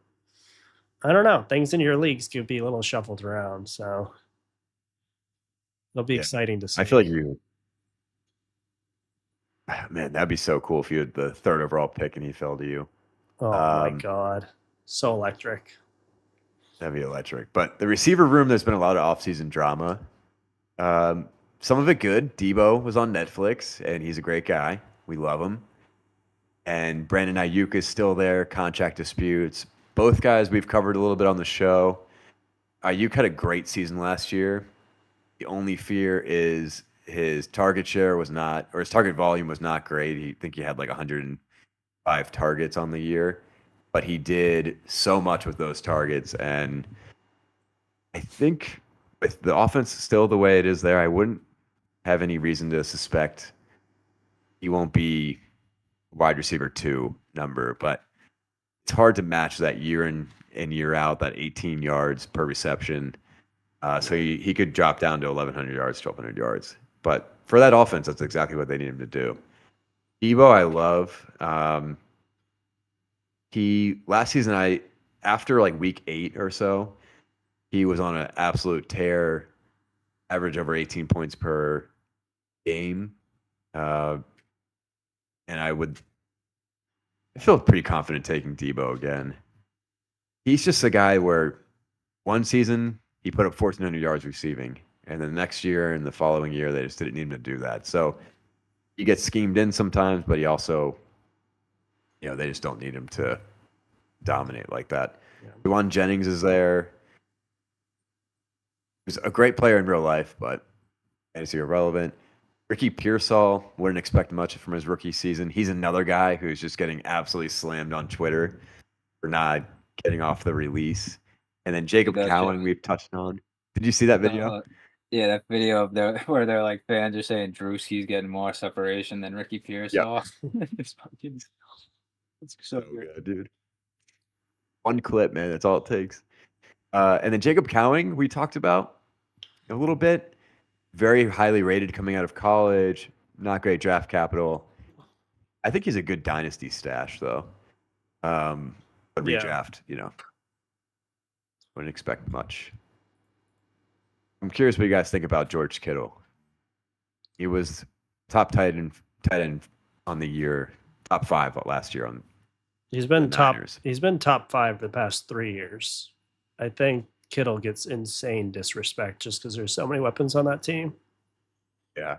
I don't know. Things in your leagues could be a little shuffled around. So it'll be exciting to see. I feel like you. Man, that'd be so cool if you had the third overall pick and he fell to you. Oh my God. So electric. That'd be electric. But the receiver room, there's been a lot of offseason drama. Some of it good. Debo was on Netflix, and he's a great guy. We love him. And Brandon Ayuk is still there. Contract disputes. Both guys we've covered a little bit on the show. Ayuk had a great season last year. The only fear is his target share was not, or his target volume was not great. I think he had like 105 targets on the year, but he did so much with those targets. And I think with the offense still the way it is there, I wouldn't have any reason to suspect he won't be wide receiver 2 number, but it's hard to match that year in and year out, that 18 yards per reception. So he could drop down to 1,100 yards, 1,200 yards. But for that offense, that's exactly what they need him to do. Debo, I love. He last season, after like week 8 or so, he was on an absolute tear, average over 18 points per game. And I feel pretty confident taking Debo again. He's just a guy where one season he put up 1,400 yards receiving, and then the next year and the following year they just didn't need him to do that. So he gets schemed in sometimes, but he also, they just don't need him to dominate like that. Yeah. Juwan Jennings is there. He's a great player in real life, but fantasy irrelevant. Ricky Pearsall, wouldn't expect much from his rookie season. He's another guy who's just getting absolutely slammed on Twitter for not getting off the release. And then Jacob Cowan, we've touched on. Did you see that video? Yeah, that video of where they're like fans are saying Drewski's getting more separation than Ricky Pearsall. Yep. It's so good, dude. One clip, man. That's all it takes. And then Jacob Cowan, we talked about a little bit. Very highly rated coming out of college. Not great draft capital. I think he's a good dynasty stash, though. But redraft, wouldn't expect much. I'm curious what you guys think about George Kittle. He was top tight end on the year, top 5 last year on. He's been top 5 the past 3 years. I think Kittle gets insane disrespect just because there's so many weapons on that team. Yeah.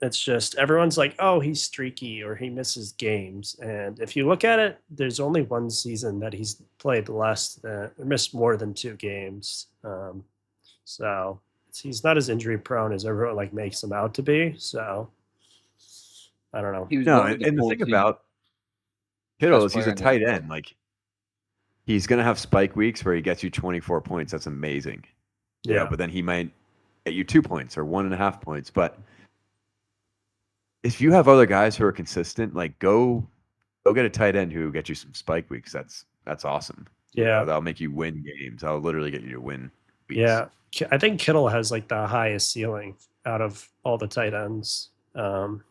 It's just everyone's like, oh, he's streaky or he misses games. And if you look at it, there's only one season that he's played missed more than 2 games. So he's not as injury prone as everyone makes him out to be. So I don't know. And the thing about Kittle is he's a tight end. He's going to have spike weeks where he gets you 24 points. That's amazing. Yeah. But then he might get you 2 points or 1.5 points. But if you have other guys who are consistent, go get a tight end who gets you some spike weeks. That's awesome. Yeah. That'll make you win games. That'll literally get you to win weeks. Yeah. I think Kittle has the highest ceiling out of all the tight ends. Along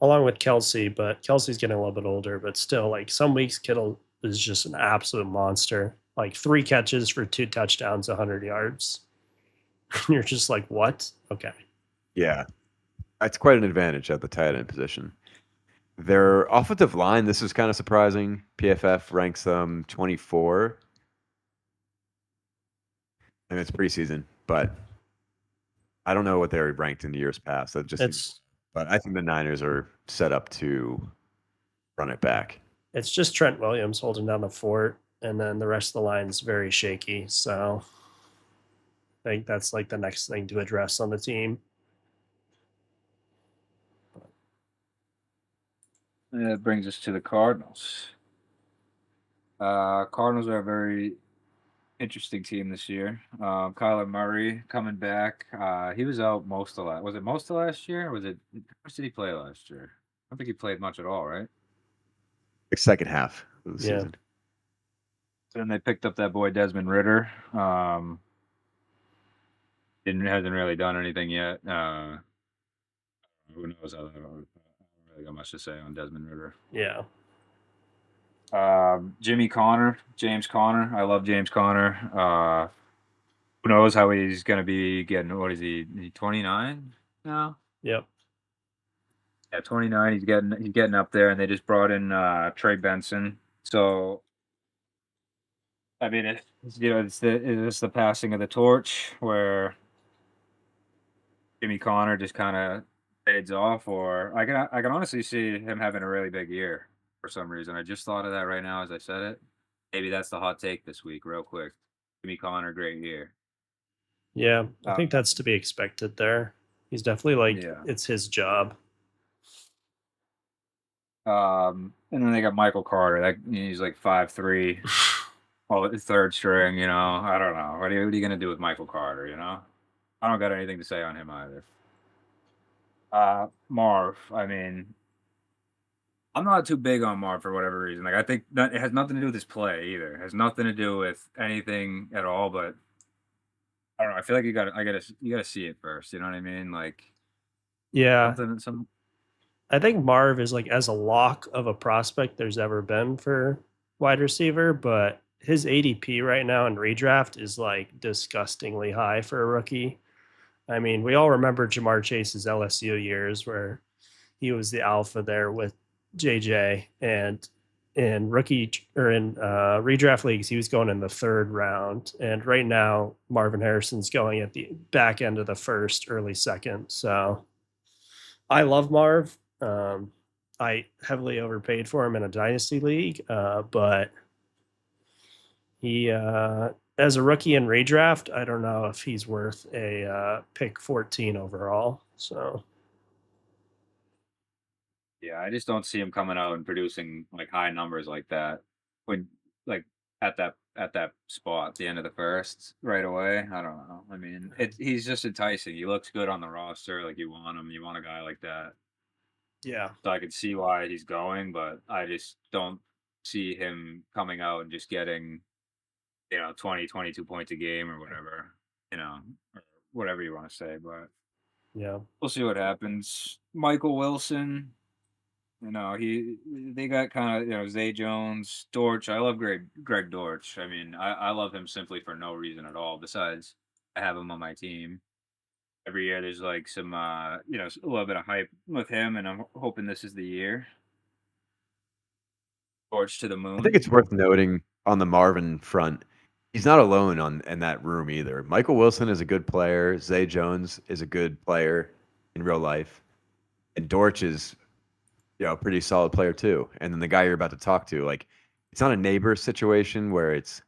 with Kelsey, but Kelsey's getting a little bit older, but still some weeks Kittle is just an absolute monster. 3 catches for 2 touchdowns, 100 yards. You're just like, what? Okay. Yeah. That's quite an advantage at the tight end position. Their offensive line, this is kind of surprising. PFF ranks them 24 and it's preseason, but I don't know what they were ranked in years past. That just seems, but I think the Niners are set up to run it back. It's just Trent Williams holding down the fort, and then the rest of the line's very shaky. So I think that's like the next thing to address on the team. That brings us to the Cardinals. Cardinals are a very interesting team this year. Kyler Murray coming back. He was out most of last. Was it most of last year? Or was it? How much did he play last year? I don't think he played much at all, right? The second half of the Yeah. season. So then they picked up that boy Desmond Ritter. Hasn't really done anything yet. Who knows? I don't really got much to say on Desmond Ritter. Yeah. James Conner. I love James Conner. Who knows how he's going to be getting? What is he? 29 now? Yep. Yeah, 29. He's getting up there, and they just brought in Trey Benson. So, I mean, it's the passing of the torch where Jimmy Conner just kind of fades off, or I can honestly see him having a really big year for some reason. I just thought of that right now as I said it. Maybe that's the hot take this week, real quick. Jimmy Conner, great year. Yeah. I think that's to be expected there. He's definitely like, it's his job. And then they got Michael Carter. He's like 5'3", well, third string. You know, I don't know. What are you gonna do with Michael Carter? You know, I don't got anything to say on him either. Marv. I mean, I'm not too big on Marv for whatever reason. Like, I think it has nothing to do with his play either. It has nothing to do with anything at all. But I don't know. I feel like you gotta see it first. You know what I mean? Like, yeah. I think Marv is like as a lock of a prospect there's ever been for wide receiver, but his ADP right now in redraft is like disgustingly high for a rookie. I mean, we all remember Jamar Chase's LSU years where he was the alpha there with JJ, and in redraft leagues he was going in the third round, and right now Marvin Harrison's going at the back end of the first, early second. So I love Marv. I heavily overpaid for him in a dynasty league, but he, as a rookie in redraft, I don't know if he's worth a pick 14 overall. So, yeah, I just don't see him coming out and producing like high numbers like that when like at that spot at the end of the first right away. I don't know. I mean, he's just enticing. He looks good on the roster. Like, you want him. You want a guy like that. yeah. So I could see why he's going, but I just don't see him coming out and just getting, 20, 22 points a game or whatever, or whatever you want to say. But Yeah. we'll see what happens. Michael Wilson, they got kind of, Zay Jones, Dortch. I love Greg Dortch. I mean, I love him simply for no reason at all. Besides, I have him on my team. Every year there's like some, a little bit of hype with him, and I'm hoping this is the year. Torch to the moon. I think it's worth noting on the Marvin front, he's not alone in that room either. Michael Wilson is a good player. Zay Jones is a good player in real life, and Dortch is, a pretty solid player too. And then the guy you're about to talk to, like, it's not a neighbor situation where it's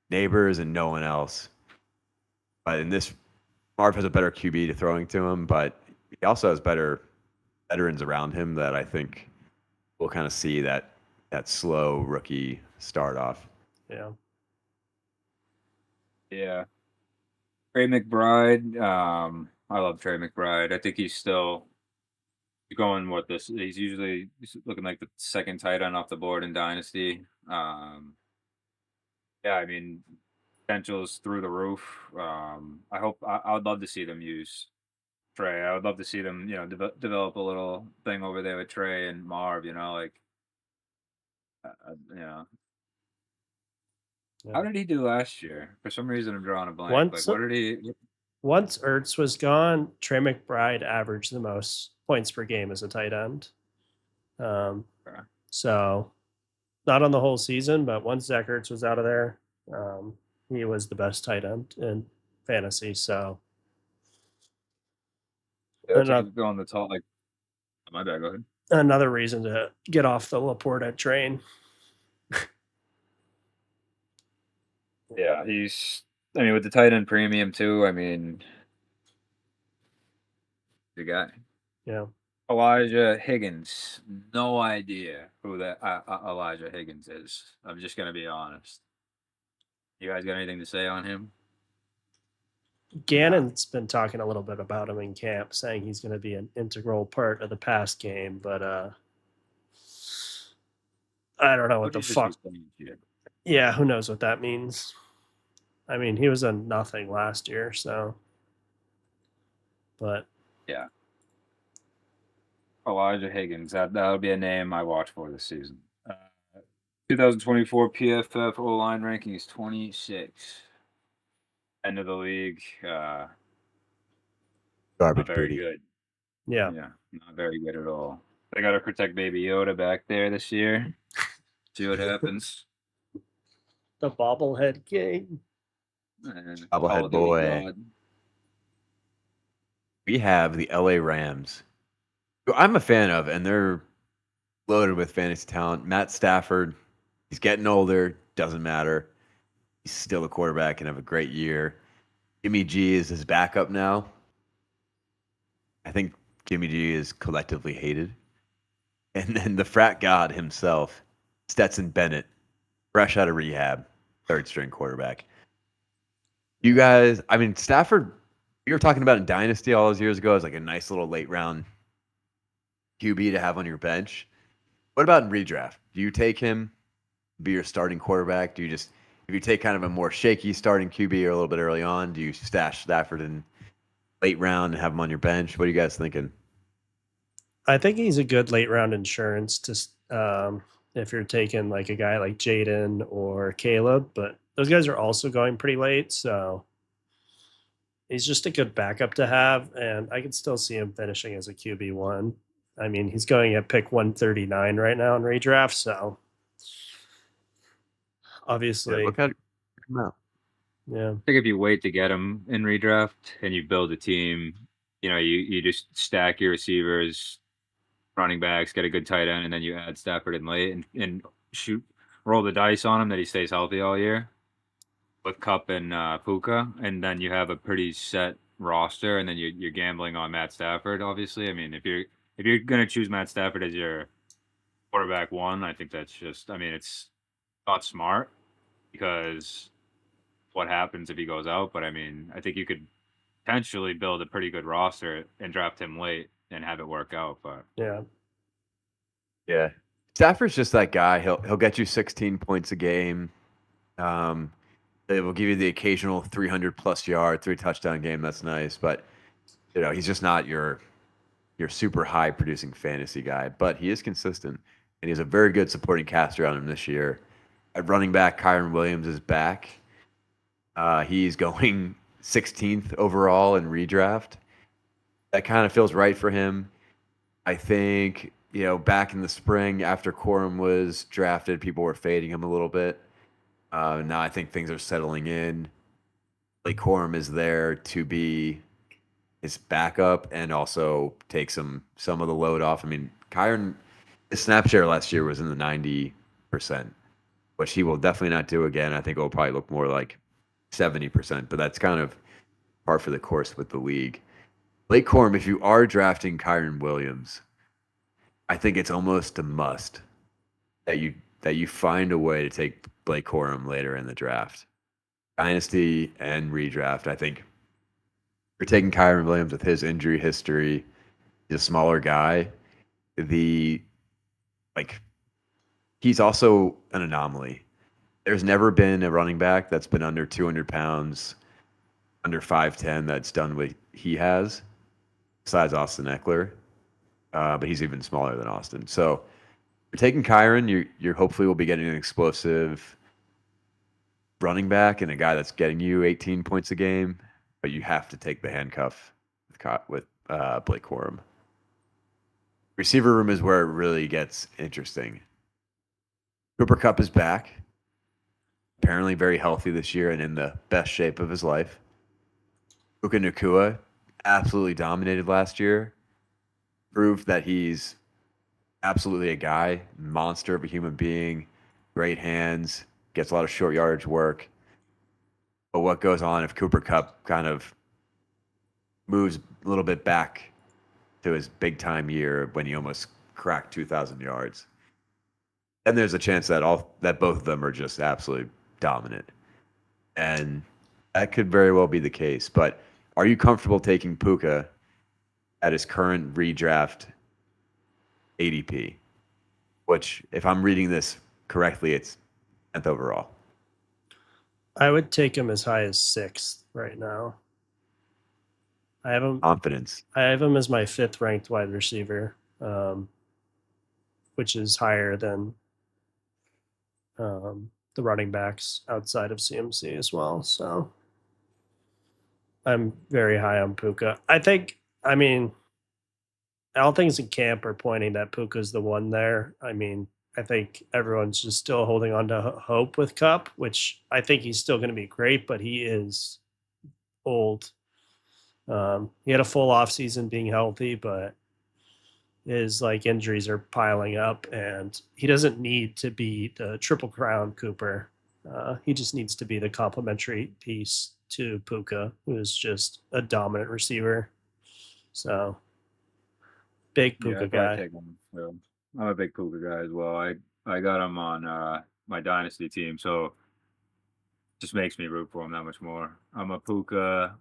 neighbors and no one else. But in this, Marv has a better QB to throwing to him, but he also has better veterans around him that I think we'll kind of see that slow rookie start off. Yeah. Yeah. Trey McBride. I love Trey McBride. I think he's still going with this. He's usually looking like the second tight end off the board in Dynasty. Yeah, I mean, potential is through the roof. I would love to see them use Trey. I would love to see them, develop a little thing over there with Trey and Marv. Like, Yeah. How did he do last year? For some reason, I'm drawing a blank. Once what did he? Once Ertz was gone, Trey McBride averaged the most points per game as a tight end. So not on the whole season, but once Zach Ertz was out of there, he was the best tight end in fantasy. So Yeah, that's another, go on the top. Like, my bad. Go ahead. another reason to get off the Laporta train. Yeah, he's. I mean, with the tight end premium too. I mean, the guy Yeah. Elijah Higgins. No idea who that Elijah Higgins is. I'm just gonna be honest. You guys got anything to say on him? Gannon's been talking a little bit about him in camp, saying he's going to be an integral part of the pass game, but I don't know what the fuck. Yeah, who knows what that means? I mean, he was a nothing last year, so. But yeah, Elijah Higgins. That'll be a name I watch for this season. 2024 PFF O line ranking is 26. End of the league. Garbage Not very booty. good. yeah, Yeah, not very good at all. They got to protect Baby Yoda back there this year. See what happens. the bobblehead king. And Bobblehead Call of Duty boy. God. We have the LA Rams, who I'm a fan of, and they're loaded with fantasy talent. Matt Stafford, he's getting older, doesn't matter. He's still a quarterback and have a great year. Jimmy G is his backup now. I think Jimmy G is collectively hated. And then the frat god himself, Stetson Bennett, fresh out of rehab, third string quarterback. You guys, I mean, Stafford, you were talking about in Dynasty all those years ago as like a nice little late round QB to have on your bench. What about in redraft? Do you take him to be your starting quarterback? Do you just, if you take kind of a more shaky starting QB or a little bit early on, do you stash Stafford in late round and have him on your bench? What are you guys thinking? I think he's a good late round insurance to if you're taking like a guy like Jaden or Caleb, but those guys are also going pretty late, so he's just a good backup to have, and I can still see him finishing as a QB1. I mean, he's going at pick 139 right now in redraft, so obviously, Yeah, look at him out. yeah. I think if you wait to get him in redraft and you build a team, you just stack your receivers, running backs, get a good tight end, and then you add Stafford in late and roll the dice on him that he stays healthy all year with Cup and Puka, and then you have a pretty set roster, and then you're gambling on Matt Stafford. Obviously, I mean, if you're gonna choose Matt Stafford as your quarterback one, I think that's just, I mean, it's not smart because what happens if he goes out? But I mean, I think you could potentially build a pretty good roster and draft him late and have it work out. But Yeah. Stafford's just that guy. He'll get you 16 points a game. They will give you the occasional 300 plus yard, 3 touchdown game. That's nice, but he's just not your super high producing fantasy guy. But he is consistent, and he has a very good supporting cast around him this year. At running back, Kyron Williams is back. He's going 16th overall in redraft. That kind of feels right for him. I think, back in the spring after Corum was drafted, people were fading him a little bit. Now I think things are settling in. Blake Corum is there to be his backup and also take some of the load off. I mean, Kyron, his snap share last year was in the 90%, which he will definitely not do again. I think it will probably look more like 70%, but that's kind of par for the course with the league. Blake Corum, if you are drafting Kyron Williams, I think it's almost a must that you find a way to take Blake Corum later in the draft. Dynasty and redraft, I think you're taking Kyron Williams with his injury history. He's a smaller guy. He's also an anomaly. There's never been a running back that's been under 200 pounds, under 5'10", that's done what he has, besides Austin Eckler. But he's even smaller than Austin. So you're taking Kyron, you're hopefully will be getting an explosive running back and a guy that's getting you 18 points a game, but you have to take the handcuff with Blake Corum. Receiver room is where it really gets interesting. Cooper Kupp is back. Apparently very healthy this year and in the best shape of his life. Puka Nacua absolutely dominated last year. Proved that he's absolutely a guy, monster of a human being, great hands, gets a lot of short yardage work. But what goes on if Cooper Kupp kind of moves a little bit back to his big time year when he almost cracked 2,000 yards? Then there's a chance that both of them are just absolutely dominant, and that could very well be the case. But are you comfortable taking Puka at his current redraft ADP? Which, if I'm reading this correctly, it's 10th overall. I would take him as high as 6th right now. I have him. Confidence. I have him as my 5th ranked wide receiver, which is higher than the running backs outside of CMC as well. So I'm very high on Puka. I mean, all things in camp are pointing that Puka's the one there. I mean, I think everyone's just still holding on to hope with Kupp, which I think he's still going to be great, but he is old. He had a full offseason being healthy, but his injuries are piling up, and he doesn't need to be the Triple Crown Cooper. He just needs to be the complementary piece to Puka, who is just a dominant receiver. So big Puka guy. Take him. I'm a big Puka guy as well. I got him on my dynasty team, so it just makes me root for him that much more. I'm a Puka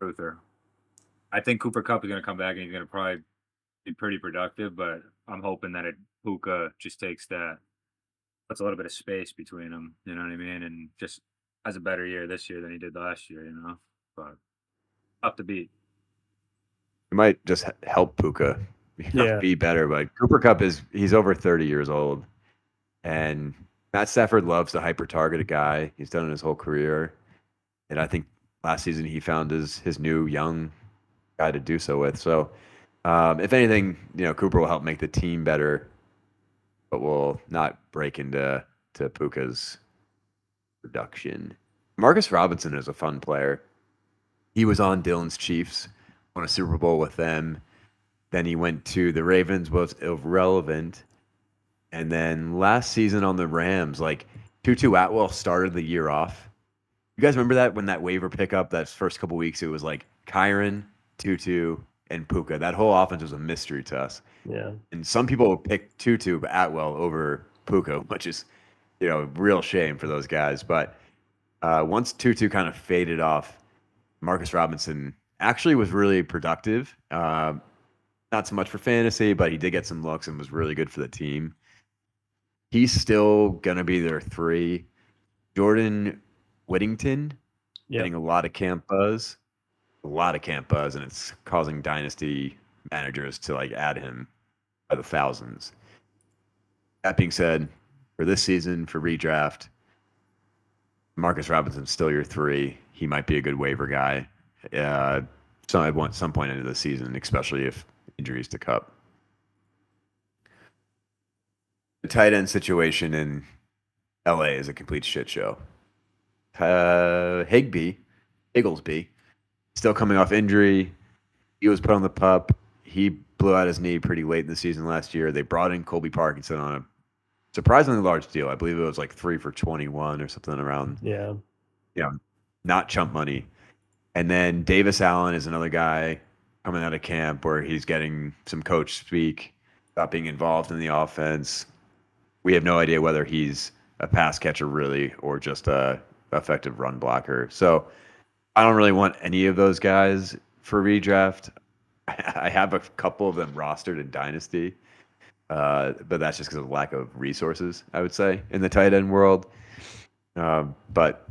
truther. I think Cooper Kupp is going to come back and he's going to probably be pretty productive, but I'm hoping that Puka just puts a little bit of space between them. You know what I mean? And just has a better year this year than he did last year. But tough to beat. It might just help Puka be better. But Cooper Kupp he's over 30 years old, and Matt Stafford loves to hyper target a guy. He's done it his whole career, and I think last season he found his new young guy to do so with. So if anything, Cooper will help make the team better, but will not break into Puka's production. Marcus Robinson is a fun player. He was on Dylan's Chiefs, won a Super Bowl with them. Then he went to the Ravens, was irrelevant. And then last season on the Rams, Tutu Atwell started the year off. You guys remember that when that waiver pickup, that first couple weeks, it was Kyron, Tutu, and Puka. That whole offense was a mystery to us. Yeah. And some people pick Tutu Atwell over Puka, which is, real shame for those guys. But once Tutu kind of faded off, Marcus Robinson actually was really productive. Not so much for fantasy, but he did get some looks and was really good for the team. He's still going to be their 3. Jordan Whittington getting a lot of camp buzz. And it's causing dynasty managers to add him by the thousands. That being said, for this season, for redraft, Marcus Robinson's still your 3. He might be a good waiver guy. At some point into the season, especially if injuries to Kupp. The tight end situation in LA is a complete shit show. Higglesby, still coming off injury. He was put on the PUP. He blew out his knee pretty late in the season last year. They brought in Colby Parkinson on a surprisingly large deal. I believe it was 3 for 21 or something around. Yeah. Not chump money. And then Davis Allen is another guy coming out of camp where he's getting some coach speak about being involved in the offense. We have no idea whether he's a pass catcher really or just a effective run blocker. So I don't really want any of those guys for redraft. I have a couple of them rostered in Dynasty, but that's just because of lack of resources, I would say, in the tight end world. But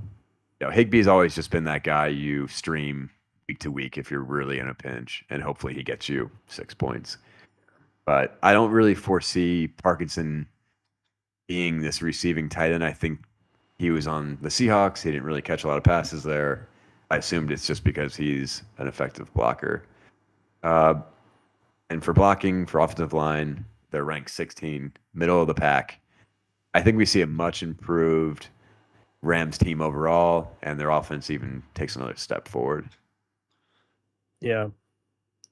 Higbee's always just been that guy you stream week to week if you're really in a pinch, and hopefully he gets you 6 points. But I don't really foresee Parkinson being this receiving tight end. I think he was on the Seahawks. He didn't really catch a lot of passes there. I assumed it's just because he's an effective blocker. And for blocking, for offensive line, they're ranked 16, middle of the pack. I think we see a much improved Rams team overall, and their offense even takes another step forward. Yeah,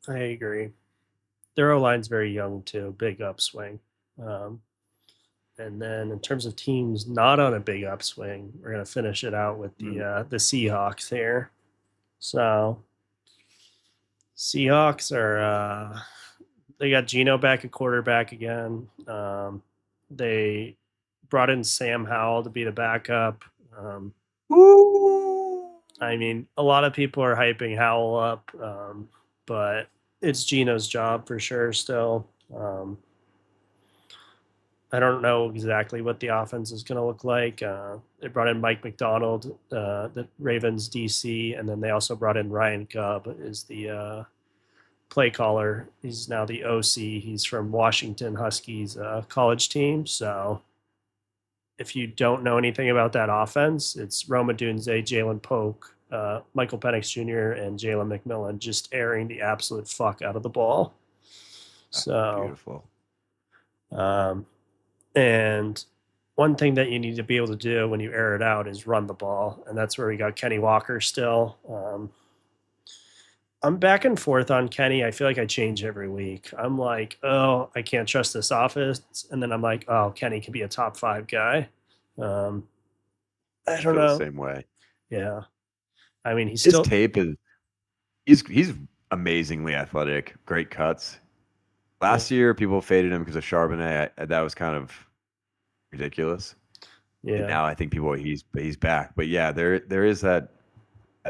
I agree. Their O-line's very young too, big upswing. And then in terms of teams not on a big upswing, we're gonna finish it out with the Seahawks here. So Seahawks are they got Geno back at quarterback again. They brought in Sam Howell to be the backup. I mean, a lot of people are hyping Howell up, but it's Geno's job for sure still. I don't know exactly what the offense is going to look like. They brought in Mike McDonald, the Ravens DC, and then they also brought in Ryan Gubb as the play caller. He's now the OC. He's from Washington Huskies college team. So if you don't know anything about that offense, it's Roma Dunze, Jalen Polk, Michael Penix Jr., and Jalen McMillan just airing the absolute fuck out of the ball. So beautiful. And one thing that you need to be able to do when you air it out is run the ball. And that's where we got Kenny Walker still. I'm back and forth on Kenny. I feel like I change every week. I'm like, oh, I can't trust this offense. And then I'm like, oh, Kenny can be a top 5 guy. I don't know. The same way. Yeah. I mean, his tape is he's amazingly athletic, great cuts. Last year, people faded him because of Charbonnet. That was kind of ridiculous. Yeah. And now I think people he's back. But yeah, there is that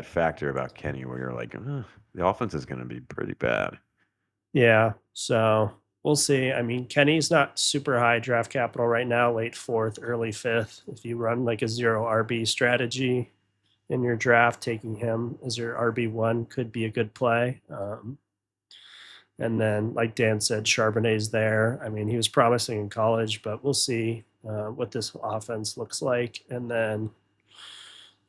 factor about Kenny where you're like, the offense is going to be pretty bad. Yeah. So we'll see. I mean, Kenny's not super high draft capital right now, late 4th, early 5th. If you run like a 0 RB strategy in your draft, taking him as your RB1 could be a good play. And then, like Dan said, Charbonnet's there. I mean, he was promising in college, but we'll see what this offense looks like. And then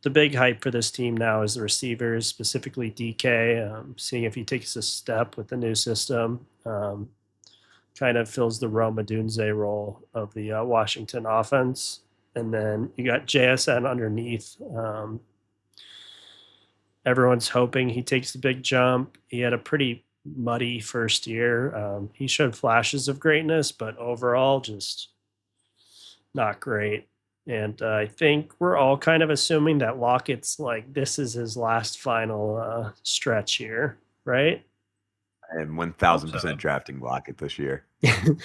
the big hype for this team now is the receivers, specifically DK, seeing if he takes a step with the new system. Kind of fills the Roma Dunze role of the Washington offense. And then you got JSN underneath. Everyone's hoping he takes the big jump. He had a pretty muddy first year. He showed flashes of greatness, but overall just not great. And I think we're all kind of assuming that Lockett's like this is his last final stretch here, right? I am 1,000% drafting Lockett this year. Dude,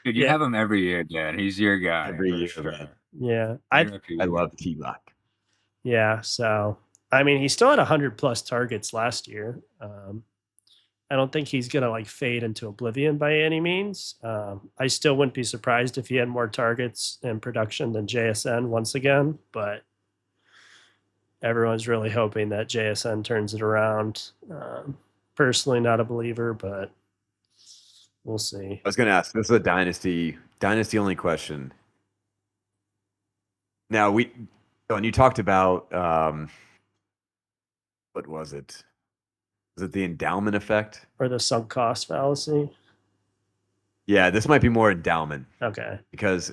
you have him every year, Dan. He's your guy. Every year, sure. man. Yeah, I love T-Lock. Yeah, so I mean, he still had 100+ targets last year. I don't think he's going to like fade into oblivion by any means. I still wouldn't be surprised if he had more targets and production than JSN once again, but everyone's really hoping that JSN turns it around. Personally, not a believer, but we'll see. I was going to ask, this is a dynasty only question. Now, when you talked about, what was it? Is it the endowment effect? Or the sunk cost fallacy? Yeah, this might be more endowment. Okay. Because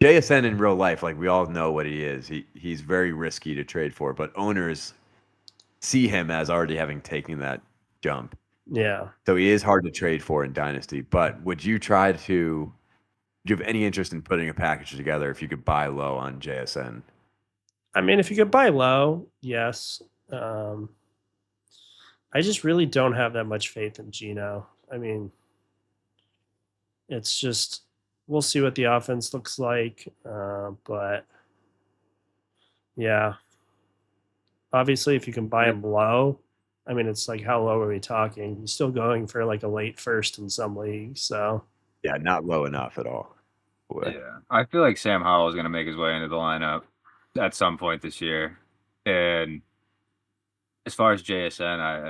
JSN in real life, like we all know what he is. He's very risky to trade for, but owners see him as already having taken that jump. Yeah. So he is hard to trade for in Dynasty. But would you do you have any interest in putting a package together if you could buy low on JSN? I mean, if you could buy low, yes. I just really don't have that much faith in Geno. I mean, it's just we'll see what the offense looks like, but yeah, obviously, if you can buy him low, I mean, it's like how low are we talking? He's still going for like a late first in some leagues, so yeah, not low enough at all. Yeah, I feel like Sam Howell is going to make his way into the lineup at some point this year, and as far as JSN, I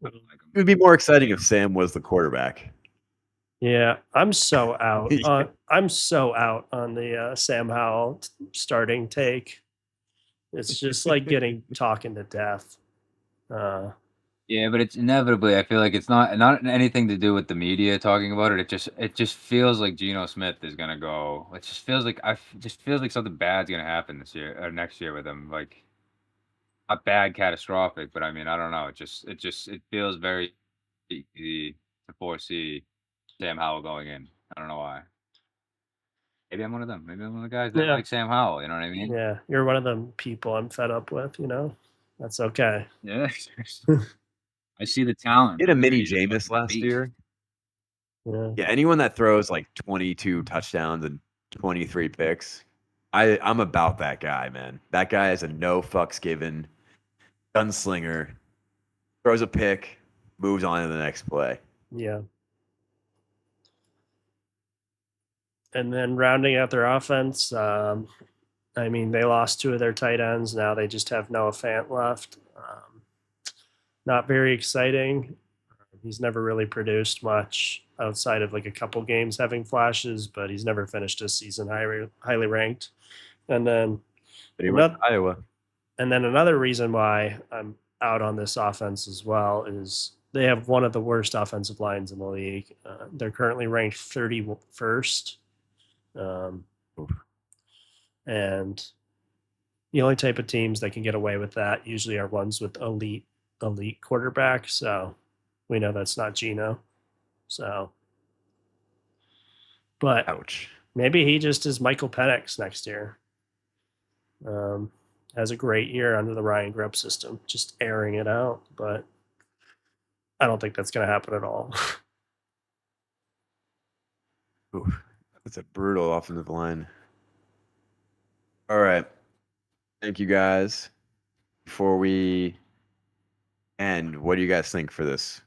don't like him. It would be more exciting if Sam was the quarterback. Yeah, I'm so out. I'm so out on the Sam Howell starting take. It's just like getting talking to death. Yeah, but it's inevitably. I feel like it's not anything to do with the media talking about it. It just feels like Geno Smith is gonna go. It just feels like something bad's gonna happen this year or next year with him. Like not bad, catastrophic, but I mean, I don't know. It feels very easy to foresee Sam Howell going in. I don't know why. Maybe I'm one of them. Maybe I'm one of the guys that Yeah. like Sam Howell. You know what I mean? Yeah, you're one of them people I'm fed up with. That's okay. Yeah. I see the talent. He had a but mini he's a Jameis fucking last beast. year. Yeah, Yeah, anyone that throws like 22 touchdowns and 23 picks, I'm about that guy, man. That guy is a no fucks given gunslinger. Throws a pick, moves on to the next play. yeah. And then rounding out their offense, I mean, they lost two of their tight ends. Now they just have Noah Fant left. Not very exciting. He's never really produced much outside of like a couple games having flashes, but he's never finished a season highly ranked. And then But he went to Iowa. And then another reason why I'm out on this offense as well is they have one of the worst offensive lines in the league. They're currently ranked 31st. And the only type of teams that can get away with that usually are ones with elite quarterbacks. So we know that's not Geno. So, but Ouch. maybe he just is Michael Penix next year. Has a great year under the Ryan Grubb system, just airing it out. But I don't think that's going to happen at all. Ooh, that's a brutal offensive line. All right. Thank you, guys. Before we end, what do you guys think for this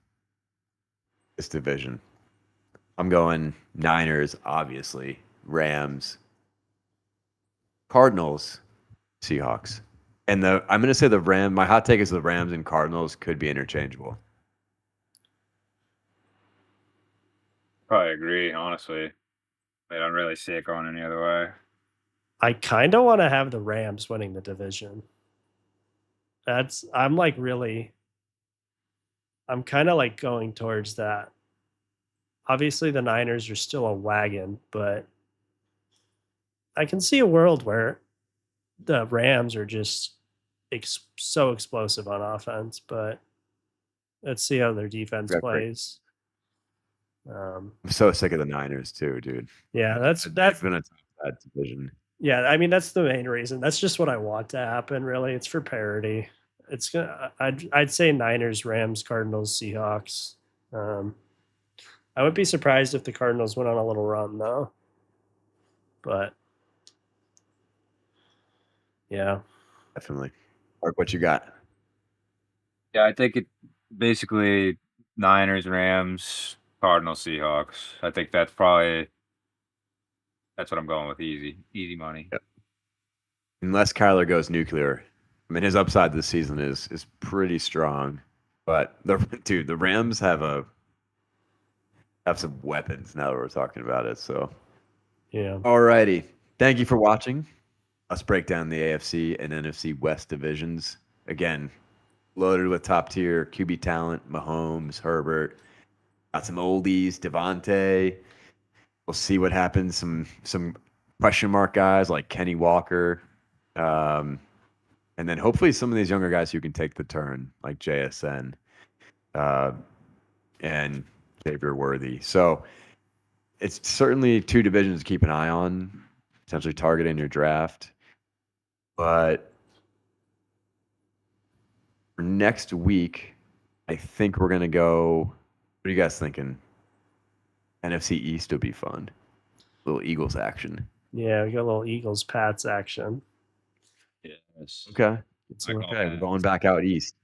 division? I'm going Niners, obviously. Rams. Cardinals. Seahawks. And I'm going to say the Rams. My hot take is the Rams and Cardinals could be interchangeable. Probably agree, honestly. I don't really see it going any other way. I kind of want to have the Rams winning the division. I'm kind of like going towards that. Obviously, the Niners are still a wagon, but I can see a world where the Rams are just so explosive on offense, but let's see how their defense plays. I'm so sick of the Niners too, dude. Yeah, that's gonna top that division. Yeah, I mean that's the main reason. That's just what I want to happen. Really, it's for parity. It's gonna. I'd say Niners, Rams, Cardinals, Seahawks. I would be surprised if the Cardinals went on a little run though. But yeah, Definitely. Mark, what you got? Yeah, I think it basically Niners, Rams, Cardinals, Seahawks. I think that's what I'm going with. Easy money. Yep. Unless Kyler goes nuclear. I mean, his upside this season is pretty strong. But the Rams have some weapons now that we're talking about it. So yeah. Alrighty. Thank you for watching us break down the AFC and NFC West divisions. Again, loaded with top tier QB talent, Mahomes, Herbert. Got some oldies, Devontae. We'll see what happens. Some question mark guys like Kenny Walker. And then hopefully some of these younger guys who can take the turn, like JSN and Xavier Worthy. So it's certainly two divisions to keep an eye on, potentially targeting your draft. But for next week, I think we're going to go. What are you guys thinking? NFC East would be fun. A little Eagles action. Yeah, we got a little Eagles Pats action. Yes. Okay. Okay, we're going back out east.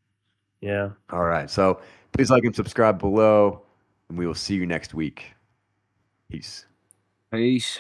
Yeah. All right. So please like and subscribe below, and we will see you next week. Peace. Peace.